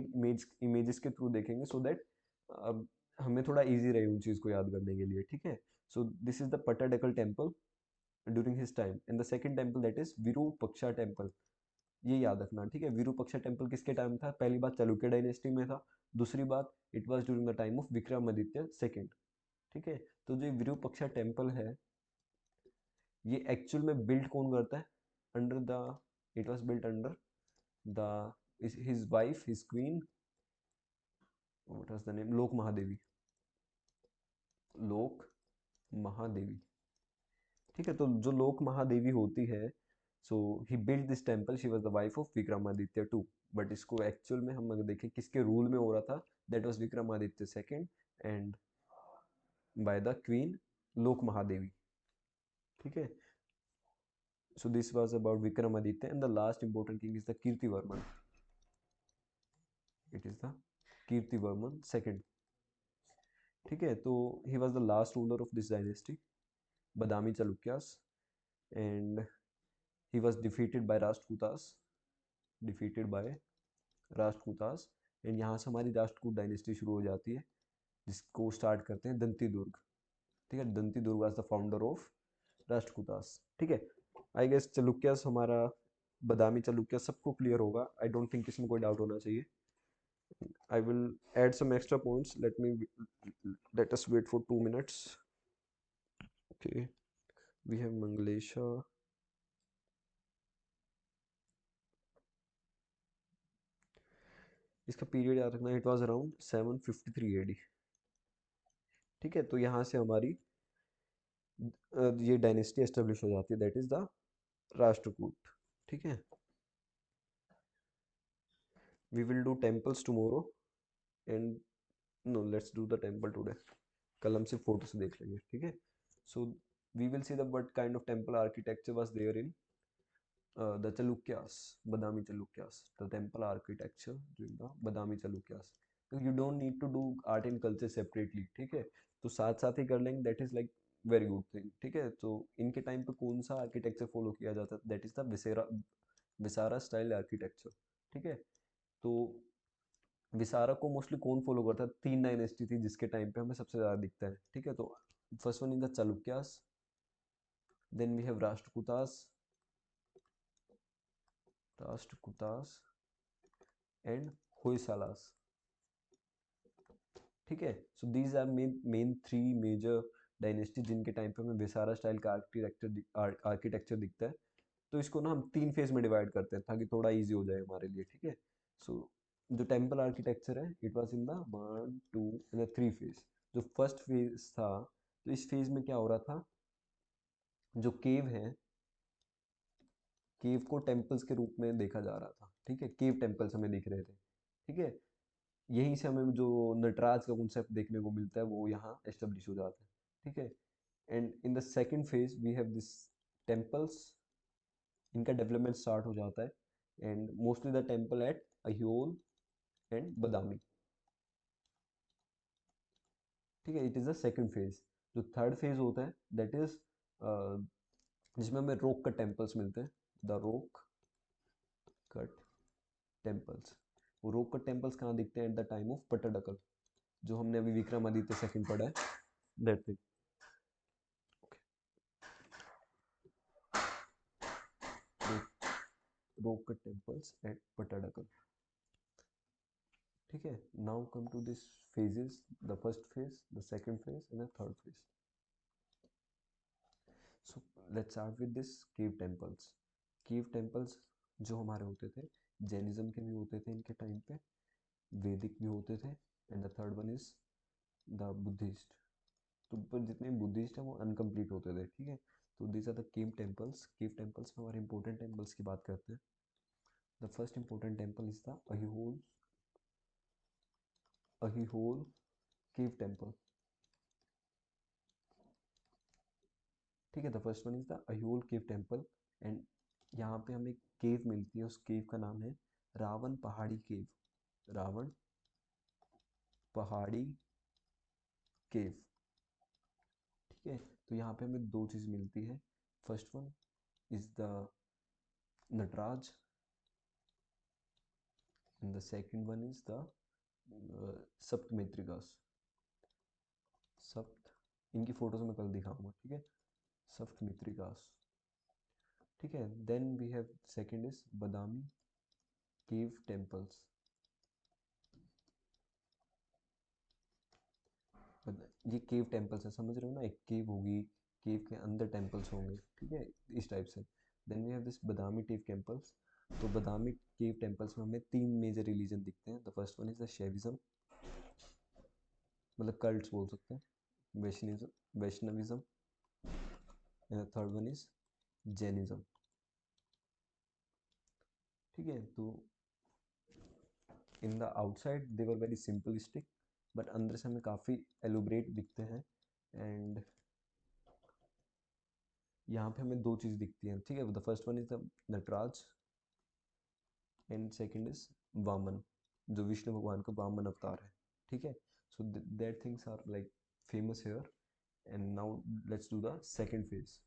इमेजेस के थ्रू देखेंगे सो दैट हमें थोड़ा इजी रहे उन चीज़ को याद करने के लिए. ठीक है. So this is the Pattadakal temple during his time, and the second temple that is Virupaksha temple. ये याद रखना. ठीक है. विरूपक्षा टेम्पल किसके टाइम था? पहली बात चालुक्य डायनेस्टी में था. दूसरी बात it was during the time of Vikramaditya second. ठीक है. तो जो विरूपक्षा टेम्पल है ये एक्चुअल में बिल्ड कौन करता है? Under the it was built under the his wife, his queen, what was the name, लोक महादेवी. लोक महादेवी. ठीक है. तो जो लोक महादेवी होती है, so he build this temple, she was the wife of Vikramaditya two. But इसको एक्चुअल में हम अगर देखें किसके रूल में हो रहा था, that was Vikramaditya second and by the queen लोक महादेवी. ठीक है. So this was about Vikramaditya, and the last important king is the Kirtivarman. It is the Kirtivarman second. ठीक है. तो he was the last ruler of this dynasty, Badami Chalukyas, and he was defeated by Rashtrakutas. Defeated by Rashtrakutas, and यहाँ से हमारी राष्ट्रकूट डायनेस्टी शुरू हो जाती है जिसको स्टार्ट करते हैं दंती दुर्ग. ठीक है. Dantidurga was the founder of Rashtrakutas. ठीक है. आई गेस चालुक्यास हमारा बदामी चालुक्य सबको क्लियर होगा. आई डोंट थिंक इसमें कोई डाउट होना चाहिए. I will add some extra points. Let us wait for 2 minutes. Okay, we have Mangalesha. इसका पीरियड याद रखना. It was around 753 AD. ठीक है. तो यहाँ से हमारी ये डायनेस्टी एस्टेब्लिश हो जाती है, दैट इज द राष्ट्रकूट. ठीक है. We will do temples tomorrow and now let's do the temple today. कल हम सिर्फ फोटो से देख लेंगे. ठीक है. So we will see the what kind of temple architecture was there in the Chalukyas, Badami Chalukyas, the temple architecture during the Badami Chalukyas. You don't need to do art and culture separately, ठीक है, तो साथ साथ ही कर लेंगे, that is like very good thing, ठीक है। तो इनके टाइम पे कौन सा आर्किटेक्चर फॉलो किया जाता है, that is the Vesara style architecture, ठीक है। तो विसारा को मोस्टली कौन फॉलो करता है, तीन डायनेस्टी थी जिसके टाइम पे हमें सबसे ज्यादा दिखता है, ठीक है। तो first one is the Chalukyas, then we have Rashtrakutas and Hoysalas, ठीक है। So these are main three major dynasty जिनके टाइम पे हमें विसारा स्टाइल का आर्किटेक्चर दिखता है। तो इसको ना हम तीन फेज में डिवाइड करते हैं ताकि थोड़ा इजी हो जाए हमारे लिए, ठीक है। सो जो टेम्पल आर्किटेक्चर है, it was in the 1 2 and 3 phase. जो फर्स्ट फेज था, तो इस फेज में क्या हो रहा था, जो केव है, केव को टेम्पल्स के रूप में देखा जा रहा था, ठीक है, केव टेम्पल्स हमें दिख रहे थे, ठीक है। यहीं से हमें जो नटराज का कॉन्सेप्ट देखने को मिलता है वो यहाँ एस्टेब्लिश हो जाता है, ठीक है। And in the second phase we have this temples, इनका डेवलपमेंट स्टार्ट हो जाता है and mostly the temple at Aihole and Badami, ठीक है, it is the second phase. जो थर्ड फेज होता है दैट इज जिसमें हमें रोक कट टेम्पल्स मिलते हैं, द रोक कट टेम्पल्स। वो रोक कट टेम्पल्स कहाँ दिखते हैं, at the time of Pattadakal, जो हमने अभी विक्रमादित्य सेकंड पढ़ा है, that thing. Rock cut temples at Pattadakal, ठीक है। Now come to this phases, the first phase, the second phase and the third phase. So let's start with this cave temples. Cave temples जो हमारे होते थे, जैनिज्म के भी होते थे इनके टाइम पे, वैदिक भी होते थे, and the third one is the Buddhist. तो पर जितने बुद्धिस्ट हैं वो अनकम्प्लीट होते थे, ठीक है। तो these are the cave temples. Cave temples में हमारे इंपॉर्टेंट टेम्पल्स की बात करते हैं। The first important temple is the Aihole cave temple, ठीक है। The first one is the Aihole cave temple and यहाँ पे हमें केव मिलती है, उस केव का नाम है रावण पहाड़ी केव, रावण पहाड़ी केव, ठीक है। तो यहाँ पे हमें दो चीज़ मिलती है, first one is the Nataraja and the second one is the Saptamatrikas, Sapta, इनकी फोटोज मैं कल दिखाऊंगा, ठीक है, सप्तमित्रिकास, ठीक है। Then we have second is Badami cave temples, ये केव टेम्पल्स है, समझ रहे हो ना, एक केव होगी, केव के अंदर टेम्पल्स होंगे, ठीक है, इस टाइप से। Then we have this Badami cave temples. तो बदामी केव टेम्पल्स में हमें तीन मेजर रिलीजन दिखते हैं। The first one is the Shaivism, मतलब कल्ट्स बोल सकते हैं, Vaishnavism and the third one is Jainism, ठीक है। तो in the outside they were very simplistic, but अंदर से हमें काफ़ी एलुब्रेट दिखते हैं। एंड यहाँ पे हमें दो चीज़ दिखती हैं, ठीक है। The first one is the Nataraja and second is Vamana, जो विष्णु भगवान का वामन अवतार है, ठीक है। So that things are like famous here. And now let's do the second phase.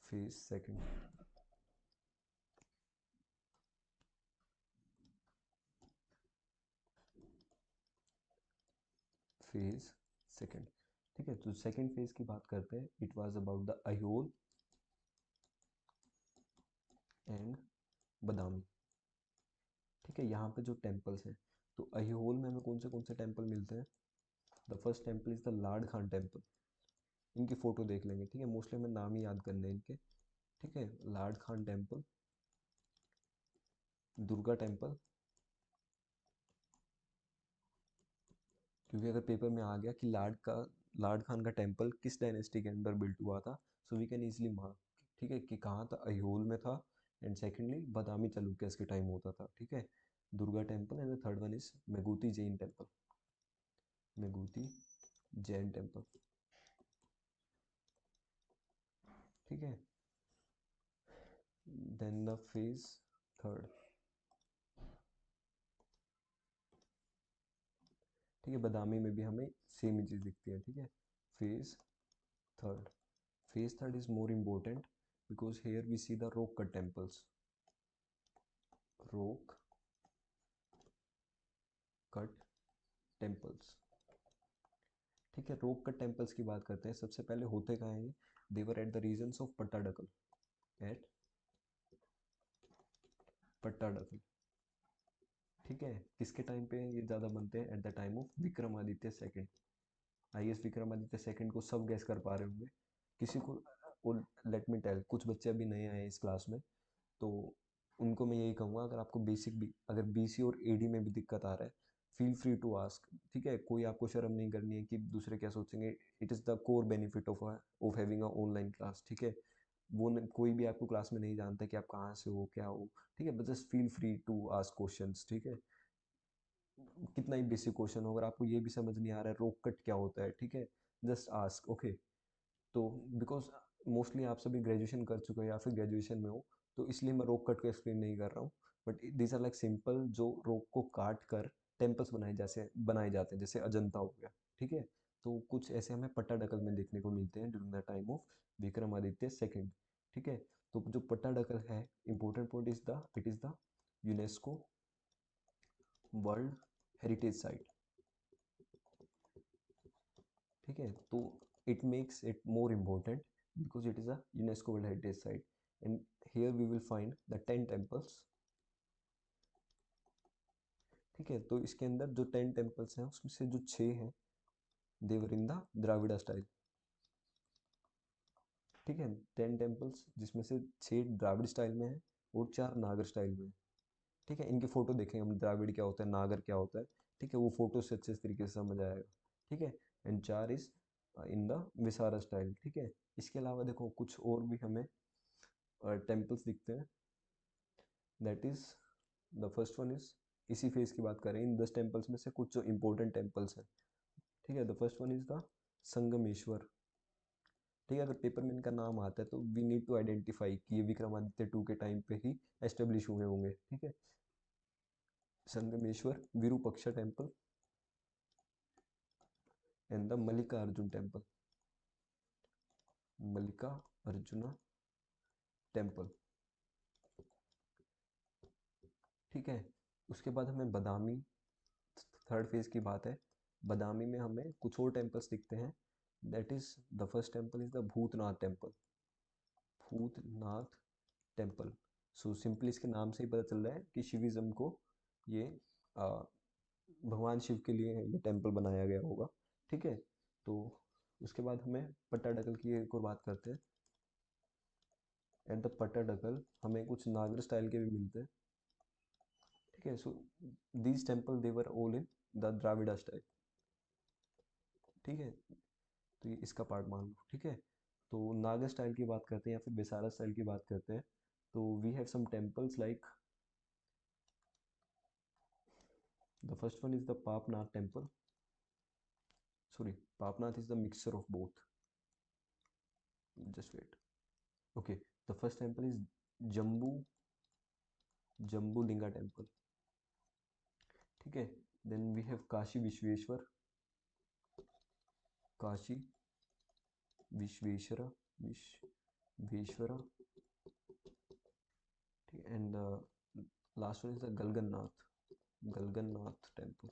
Phase second, phase second, ठीक है। तो सेकंड फेज की बात करते हैं, it was about the Aihole and Badami, ठीक है। यहाँ पे जो टेम्पल्स हैं, तो अहिहोल में हमें कौन से टेम्पल मिलते हैं, the first temple is the Lad Khan temple, इनकी फोटो देख लेंगे, ठीक है, मोस्टली हमें नाम ही याद करने हैं इनके, ठीक है। लाड खान टेम्पल, दुर्गा टेम्पल, क्योंकि अगर पेपर में आ गया कि लाड खान का टेम्पल किस डायनेस्टी के अंदर बिल्ट हुआ था, so we can easily mark, ठीक है, कि कहाँ था, अहियोल में था, एंड सेकेंडली बदामी चालुक्यस के टाइम होता था, ठीक है। Durga temple and the third one is Meguti Jain temple, Meguti Jain temple, ठीक है। Then the phase third. ठीक है, बादामी में भी हमें सेम ही चीज़ दिखती है। ठीक है, phase third. Phase third is more important because here we see the rock cut temples, rock cut temples. ठीक है, रॉक कट टेम्पल्स की बात करते हैं। सबसे पहले होते कहाँ हैं? They were at the regions of Pattadakal, at Pattadakal. ठीक है, किसके टाइम पे ये ज़्यादा बनते हैं? At the time of Vikramaditya second. आई एस विक्रमादित्य सेकंड को सब गैस कर पा रहे होंगे। किसी को लेट मी टेल, कुछ बच्चे अभी नए आए इस क्लास में, तो उनको मैं यही कहूँगा, अगर आपको बेसिक भी, अगर बीसी और एडी में भी दिक्कत आ रहा है, फील फ्री टू आस्क। ठीक है, कोई आपको शर्म नहीं करनी है कि दूसरे क्या सोचेंगे। It is the core benefit of having a online class. ठीक है, कोई भी आपको क्लास में नहीं जानता कि आप कहाँ से हो, क्या हो। ठीक है, but just feel free to ask questions. ठीक है, कितना ही बेसिक क्वेश्चन हो, अगर आपको ये भी समझ नहीं आ रहा है रोक कट क्या होता है, ठीक है, जस्ट आस्क। ओके, तो बिकॉज मोस्टली आप सभी ग्रेजुएशन कर चुके हो या फिर ग्रेजुएशन में हो, तो इसलिए मैं रोक कट को एक्सप्लेन नहीं कर रहा हूँ। But these are like simple, जो रोक को काट कर टेम्पल्स बनाए जाते हैं, जैसे अजंता हो गया। ठीक है, तो कुछ ऐसे हमें पट्टाडकल में देखने को मिलते हैं during the time of Vikramaditya second. ठीक है, तो जो पट्टाडकल है, important point is the it is the UNESCO world heritage site. ठीक है, तो it makes it more important because it is a UNESCO world heritage site. And here we will find the 10 temples. ठीक है, तो इसके अंदर जो 10 टेम्पल्स हैं उसमें से जो 6 हैं देवर इन द द्राविड़ा स्टाइल। ठीक है, 10 टेम्पल्स जिसमें से 6 द्राविड़ स्टाइल में है और 4 नागर स्टाइल में है। ठीक है, इनके फोटो देखेंगे हम, द्राविड़ क्या होता है, नागर क्या होता है। ठीक है, वो फोटो से अच्छे तरीके से समझ आएगा। ठीक है, and 4 is in the Vesara style. ठीक है, इसके अलावा देखो कुछ और भी हमें टेम्पल्स दिखते हैं। That is the first one is, इसी फेज की बात करें, इन 10 टेम्पल्स में से कुछ जो इंपॉर्टेंट टेम्पल्स हैं। ठीक है, the first one is the Sangameshwar. ठीक है, अगर पेपर में इनका नाम आता है तो वी नीड टू आइडेंटिफाई कि ये विक्रमादित्य 2 के टाइम पे ही एस्टेब्लिश हुए होंगे। ठीक है, Sangameshwar, Virupaksha temple and the Mallika Arjun temple, Mallika arjuna temple. ठीक है, उसके बाद हमें बादामी, थर्ड फेज की बात है। बादामी में हमें कुछ और टेम्पल्स दिखते हैं। That is the first temple is the Bhutnath temple, Bhutnath temple. So simply इसके नाम से ही पता चल रहा है कि शिविज्म को ये आ, भगवान शिव के लिए ये टेम्पल बनाया गया होगा। ठीक है, तो उसके बाद हमें पट्टाडकल की एक और बात करते हैं। एट द पट्टाडकल हमें कुछ नागर स्टाइल के भी मिलते हैं। ठीक है, so these temple they were all in the Dravida style. ठीक है, तो ये इसका पार्ट मान लो। ठीक है, तो नागर स्टाइल की बात करते हैं या फिर बेसारा स्टाइल की बात करते हैं, तो we have some temples like, the first one is the Papanatha temple. Sorry, Papanatha is the mixture of both, just wait. Okay, the first temple is Jambu, Jambulinga temple. ठीक है, then we have Kashi Vishweshwara, Kashi Vishweshwara, Vishweshwara. ठीक है, and last one is the Galaganatha, Galaganatha temple.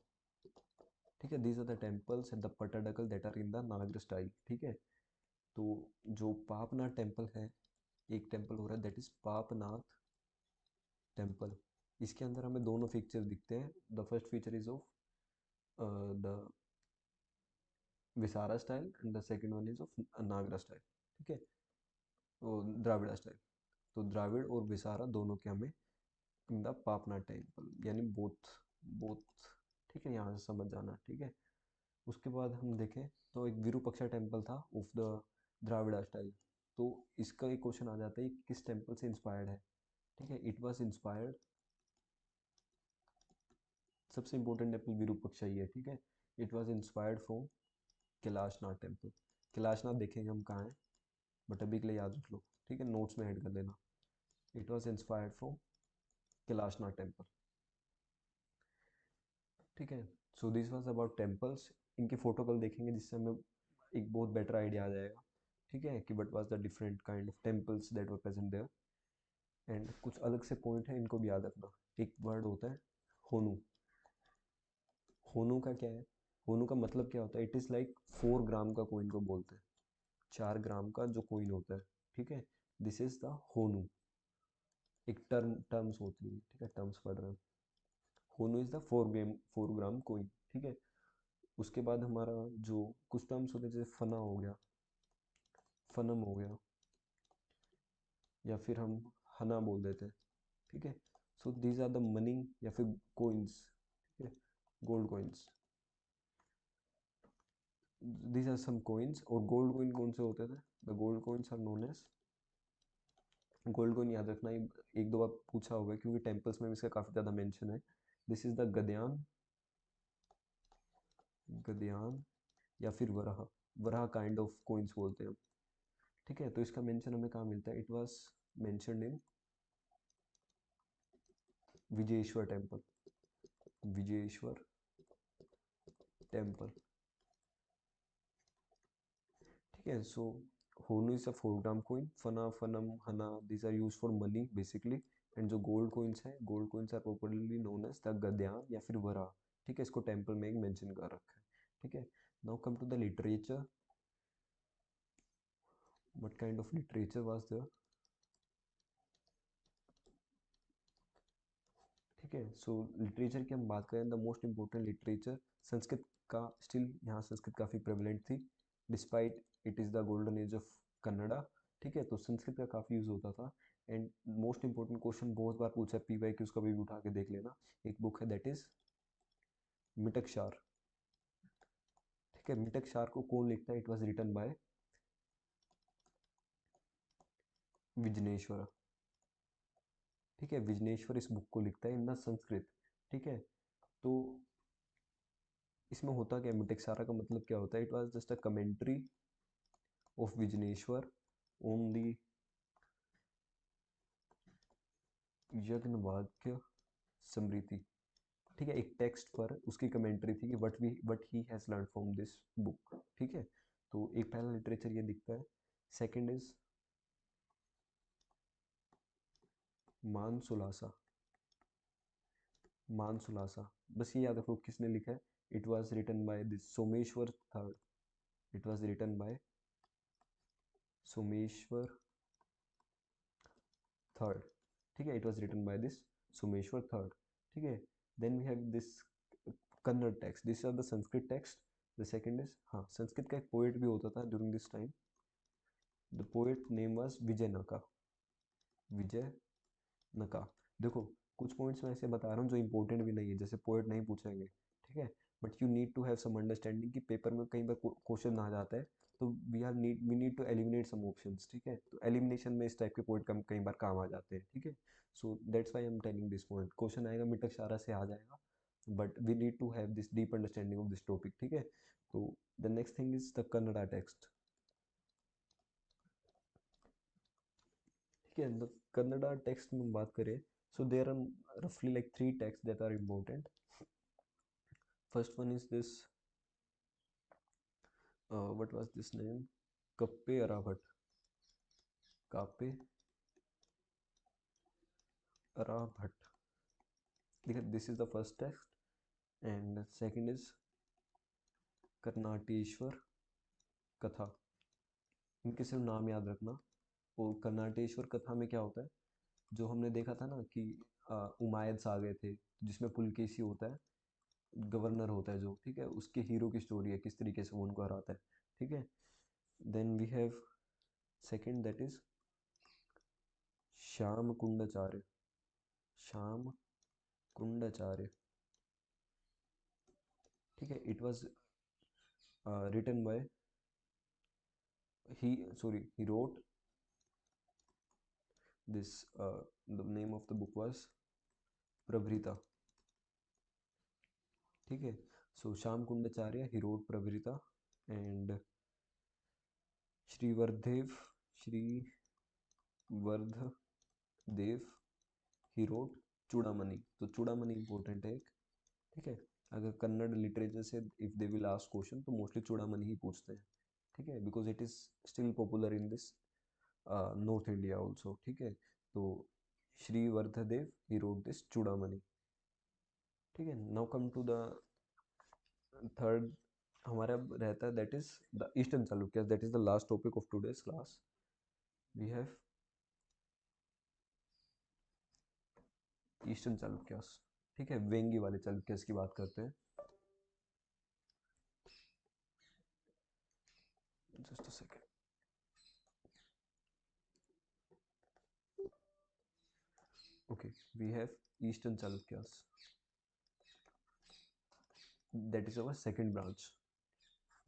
ठीक है, these are the temples at the Pattadakal that are in the Nagara style. ठीक है, तो जो पापनाथ टेम्पल है, एक टेम्पल हो रहा है दैट इज पापनाथ टेम्पल। इसके अंदर हमें दोनों फीचर दिखते हैं। The first feature is of the Vesara style and the second one is of Nagara style. ठीक है, वो द्राविड़ा स्टाइल। तो द्राविड़ और विसारा दोनों के हमें इन द पापनाथ टेम्पल, यानी बोथ, बोथ। ठीक है, यहाँ से समझ जाना। ठीक है, उसके बाद हम देखें तो एक विरूपक्षा टेम्पल था ऑफ द द्राविड़ा स्टाइल। तो इसका एक क्वेश्चन आ जाता है कि किस टेम्पल से इंस्पायर्ड है। ठीक है, इट वॉज इंस्पायर्ड, सबसे इंपॉर्टेंट टेम्पल विरूपक्षा ही है। ठीक है, it was inspired from Kailashnath temple. Kailashnath देखेंगे हम कहाँ है, बट अभी के लिए याद रख लो। ठीक है, नोट्स में ऐड कर देना। It was inspired from Kailashnath temple. ठीक है, so this was about temples. इनकी फोटो कल देखेंगे जिससे हमें एक बहुत बेटर आइडिया आ जाएगा, ठीक है, कि what was the different kind of temples that were present there. And कुछ अलग से पॉइंट है, इनको भी याद रखना। एक वर्ड होता है होनू। होनू का क्या है? होनू का मतलब क्या होता है? इट इज़ लाइक 4 ग्राम का कोइन को बोलते हैं, 4 ग्राम का जो कोइन होता है, ठीक है, दिस इज द होनू। एक टर्म्स होती है, ठीक है, टर्म्स पढ़ रहे हैं। होनू इज द 4 ग्राम कोइन, ठीक है। उसके बाद हमारा जो कुछ टर्म्स होते हैं, जैसे फना हो गया, फनम हो गया, या फिर हम हना बोल देते हैं, ठीक है। So these are the money या फिर कोइंस, ठीक है, gold coins. These are some coins. और गोल्ड कोइन कौन से होते थे? The gold coins are known as, gold coin याद रखना, एक दो बार पूछा होगा क्योंकि टेम्पल्स में भी इसका काफ़ी ज़्यादा मेंशन है। दिस इज द गद्यान, गद्यान, या फिर Varaha, Varaha kind of coins बोलते हैं, ठीक है। तो इसका मेंशन हमें कहाँ मिलता है? It was mentioned in Vijayeshwara temple, Vijayeshwara temple, ठीक है। So honnu is a 4 gram coin, fana, fanam, hana, these are use for money basically. And जो गोल्ड कोइंस हैं, gold coins are popularly known as the gadyana या फिर वरा, ठीक है। इसको टेम्पल में एक मेंशन कर रखा है, ठीक है। Now come to the literature. What kind of literature was there? ठीक है, सो लिटरेचर की हम बात करें, the most important literature Sanskrit का। स्टिल यहाँ संस्कृत काफ़ी प्रेवलेंट थी, despite it is the golden age of Kannada, ठीक है। तो संस्कृत का काफ़ी यूज़ होता था। एंड मोस्ट इंपॉर्टेंट क्वेश्चन बहुत बार पूछा है, पी वाई क्यूज़ कभी भी उठा के देख लेना। एक बुक है दैट इज़ मिटकशार, ठीक है। मिटकशार को कौन लिखता है? इट वॉज रिटन बाय विजनेश्वर, ठीक है। विजनेश्वर इस बुक को लिखता है इन द संस्कृत, ठीक है। तो इसमें होता क्या है? मिटकसारा का मतलब क्या होता है? It was just a commentary of Vijnaneshwara on the Yajnavalkya Smriti, ठीक है। एक टेक्स्ट पर उसकी कमेंट्री थी कि what he has learn from this book, ठीक है। तो एक पहला लिटरेचर ये दिखता है। सेकंड इज मानसुलासा, मानसुलासा, बस ये याद रखो किसने लिखा है। It was written by this Someshwara third, it was written by Someshwara third, ठीक है। It was written by this Someshwara third, ठीक है। Then we have this Kannada text, this are the Sanskrit text. The second is, हाँ, संस्कृत का एक पोएट भी होता था during this time. The poet name was Vijaya नका, विजय नका। देखो, कुछ पॉइंट्स मैं ऐसे बता रहा हूँ जो इंपॉर्टेंट भी नहीं है, जैसे पोएट नहीं पूछेंगे, ठीक है। But you need to have some understanding कि पेपर में कई बार क्वेश्चन आ जाता है, तो we need to eliminate some options, ठीक है। तो एलिमिनेशन में इस टाइप के पॉइंट कई बार काम आ जाते हैं, ठीक है। So that's why I am telling this point. Question आएगा मिटक सारा से आ जाएगा, but we need to have this deep understanding of this topic, ठीक है। तो the next thing is the Kannada text, ठीक है। द कन्नड़ा टेक्स्ट में बात करें, so there are roughly like 3 texts that are important. First one is this, what was this name? Kappe Aravat, Kappe Aravat, this is the first text. And second is कर्नाटेश्वर कथा। इनके सिर्फ नाम याद रखना। और कर्नाटेश्वर कथा में क्या होता है? जो हमने देखा था ना कि उमायद आ गए थे, जिसमें पुलकेशी होता है, गवर्नर होता है जो, ठीक है, उसके हीरो की स्टोरी है, किस तरीके से वो उनको हराता है, ठीक है। Then we have second, that is Shyam Kundacharya, Shyam Kundacharya, ठीक है। It was written by he wrote this, the name of the book was Prabhrita, ठीक है। So Shyam Kundacharya he wrote Prabhrita. And Shrivardhadeva, Shrivardhadeva he wrote Chudamani, तो चूड़ामणि इंपॉर्टेंट है एक, ठीक है। अगर कन्नड़ लिटरेचर से if they will ask question तो मोस्टली चूड़ामणि ही पूछते हैं, ठीक है, because it is still popular in this north India also, ठीक है। तो Shri Vardhadev he wrote this Chudamani, ठीक है। Now come to the third, हमारा अब रहता है that is the eastern Chalukya, that is the last topic of today's class. We have eastern Chalukyas, ठीक है, वेंगी वाले चालुक्यास की बात करते हैं। Just a second. Okay, we have Eastern Chalukyas. That is our second branch.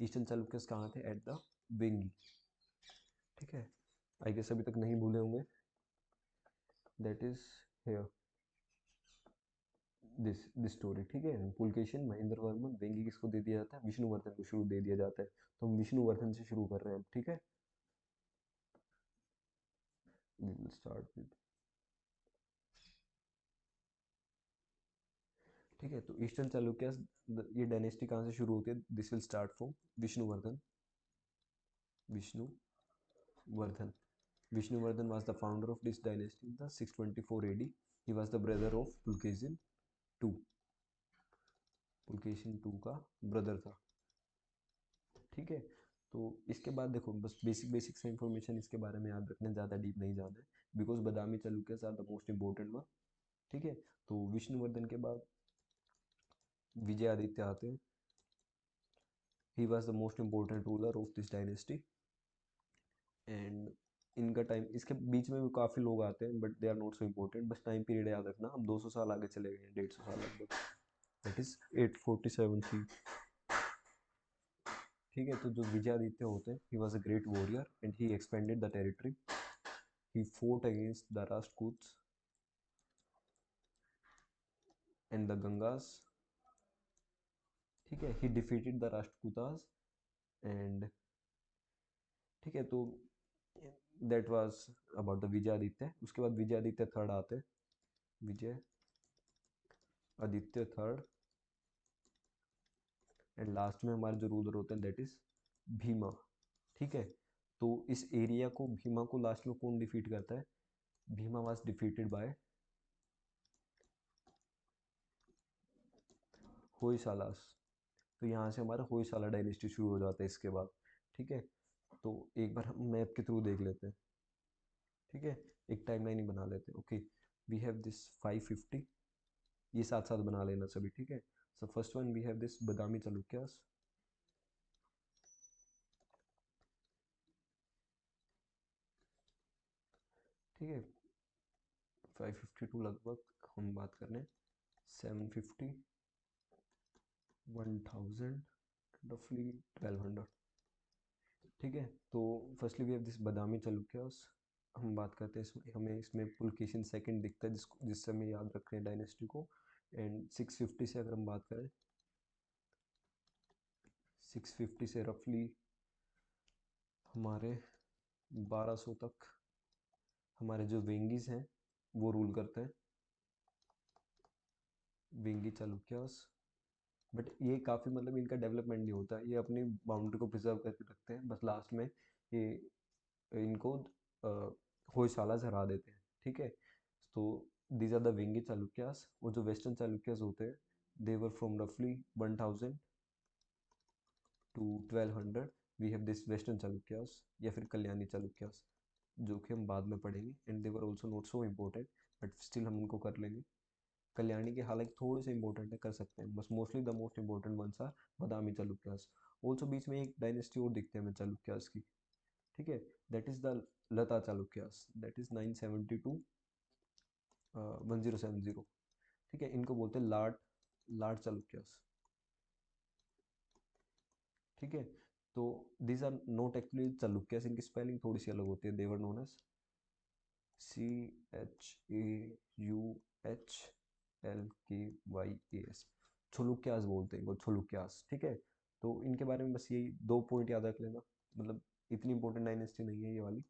Eastern Chalukyas कहाँ थे? At the Vengi. ठीक है, आई गेस अभी तक नहीं भूले होंगे। That is here. This story, ठीक है। पुलकेशिन महेंद्र वर्मन वेंगी किसको दे दिया जाता है? विष्णुवर्धन को शुरू दे दिया जाता है। तो हम विष्णुवर्धन से शुरू कर रहे हैं अब, ठीक है। We will start with, ठीक है। तो ईस्टर्न चालुक्यास, ये डायनेस्टी कहाँ से शुरू होती है? This will start from Vishnuvardhana. Vishnuvardhana Vishnuvardhan was the founder of this dynasty in the 624 AD. He was the brother of Pulkesin II. Pulakeshin II का ब्रदर था, ठीक है। तो इसके बाद देखो बस बेसिक बेसिक से इंफॉर्मेशन इसके बारे में याद रखने, ज़्यादा डीप नहीं जाना है, because Badami Chalukyas are the most important one, ठीक है। तो विष्णुवर्धन के बाद विजयादित्य आते हैं। He was the most important ruler of this dynasty, and इनका टाइम, इसके बीच में भी काफ़ी लोग आते हैं but they are not so important, बस टाइम पीरियड याद रखना। हम 200 साल आगे चले गए, 150 साल लगभग, दैट इज 847 सी, ठीक है। तो जो विजयादित्य होते हैं, he was a great warrior and he expanded the territory, he fought against the Rashtrakutas and the Gangas, ठीक है। He defeated the Rashtrakutas and, ठीक है। तो that was about the Vijayaditya. उसके बाद विजयादित्य थर्ड आते हैं, Vijayaditya third, and last में हमारे जो रूलर होते हैं दैट इज भीमा, ठीक है। तो इस एरिया को, भीमा को लास्ट में कौन डिफीट करता है? Bhima was defeated by Hoysalas. तो यहाँ से हमारा होयसाला डायनेस्टी शुरू हो जाता है इसके बाद, ठीक है। तो एक बार हम मैप के थ्रू देख लेते हैं, ठीक है, एक टाइमलाइन ही बना लेते हैं। ओके, वी हैव दिस 550, ये साथ साथ बना लेना सभी, ठीक है। So first one we have this Badami Chalukyas, ठीक है। 552 लगभग हम बात कर रहे हैं, 750, 1000, रफली 1200, ठीक है। तो firstly we have this Badami Chalukyas, हम बात करते हैं इसमें, हमें इसमें पुलकेशिन सेकंड दिखता है, जिससे हमें याद रख रहे हैं डायनेस्टी को। एंड 650 से अगर हम बात करें, 650 से रफली हमारे 1200 तक हमारे जो वेंगीज हैं वो रूल करते हैं, वेंगी चालुक्यास। बट ये काफ़ी, मतलब इनका डेवलपमेंट नहीं होता, ये अपनी बाउंड्री को प्रिजर्व करके रखते हैं, बस लास्ट में ये इनको होयसाला से हरा देते हैं, ठीक है। तो these are the Vengi Chalukyas. और जो वेस्टर्न चालुक्यास होते हैं, दे वर फ्रॉम रफली 1000 to 1200। We have this western Chalukyas या फिर कल्याणी चालुक्यास, जो कि हम बाद में पढ़ेंगे, and they were also not so important, but still हम उनको कर लेंगे। कल्याणी के हालांकि थोड़े से इंपॉर्टेंट है, कर सकते हैं, बस mostly the most important ones are Badami Chalukyas. Also बीच में एक डायनेस्टी और दिखते हैं हमें चालुक्यास की, ठीक है, that is the Lata Chalukyas, that is 972 1070, ठीक है। इनको बोलते हैं लाट, लाट चालुक्यास, ठीक है। तो these are not actually Chalukyas, इनकी स्पेलिंग थोड़ी सी अलग होती है, they're known as CHAUHLKYAS, Chaulukyas बोलते हैं इनको, छुलुक्यास, ठीक है। तो इनके बारे में बस यही 2 पॉइंट याद रख लेना, मतलब इतनी इंपॉर्टेंट डायनेस्टी नहीं है ये वाली,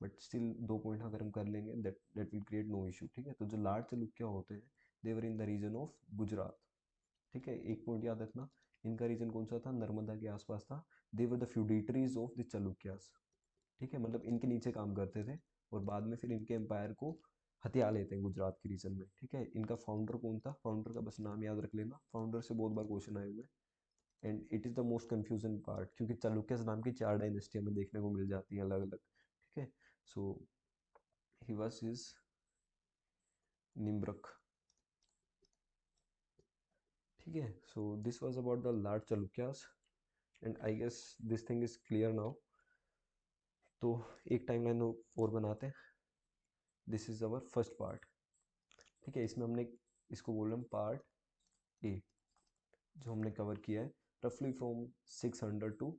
बट स्टिल 2 पॉइंट अगर हम कर लेंगे that will create no issue, ठीक है। तो जो लार्ड चालुक्य होते हैं they were in the region of Gujarat, ठीक है। एक पॉइंट याद रखना, इनका रीजन कौन सा था, नर्मदा के आसपास था। They were the feudatories of the Chalukyas, ठीक है, मतलब इनके नीचे काम करते थे और बाद में फिर इनके एम्पायर को हथिया लेते हैं गुजरात के रीजन में, ठीक है। इनका फाउंडर कौन था, फाउंडर का बस नाम याद रख लेना, फाउंडर से बहुत बार क्वेश्चन आए हुए हैं and it is the most confusion part, क्योंकि चालुक्यस नाम की 4 डायनेस्टी हमें देखने को मिल जाती है अलग अलग, ठीक है। सो ही वाज हिज निम्रक, ठीक है। So this was about the lord Chalukyas and I guess this thing is clear now. तो एक टाइमलाइन और बनाते हैं, this is our first part, ठीक है। इसमें हमने इसको बोल रहे हैं पार्ट ए, जो हमने कवर किया है रफली फ्रॉम 600 टू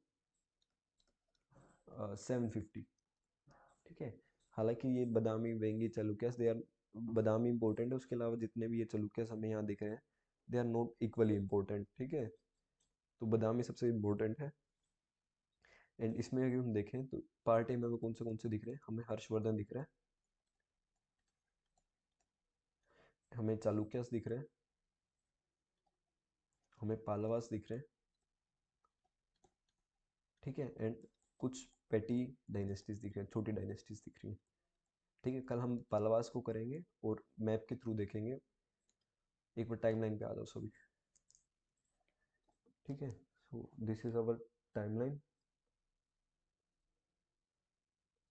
750, ठीक है। हालांकि ये Badami Vengi Chalukyas they are, Badami important है, उसके अलावा जितने भी ये चालुक्यास हमें यहाँ दिख रहे हैं they are not equally important, ठीक है। तो बदामी सबसे इम्पोर्टेंट है। एंड इसमें अगर हम देखें तो पार्ट ए में हमें कौन से दिख रहे हैं, हमें हर्षवर्धन दिख रहा है, हमें चालुक्यास दिख रहे हैं, हमें पालवास दिख रहे हैं, ठीक है। एंड कुछ पेटी डायनेस्टीज दिख रहे हैं, छोटी डायनेस्टीज दिख रही हैं, ठीक है। कल हम पालवास को करेंगे और मैप के थ्रू देखेंगे। एक बार टाइमलाइन पे आ जाओ सभी, ठीक है। So this is our timeline.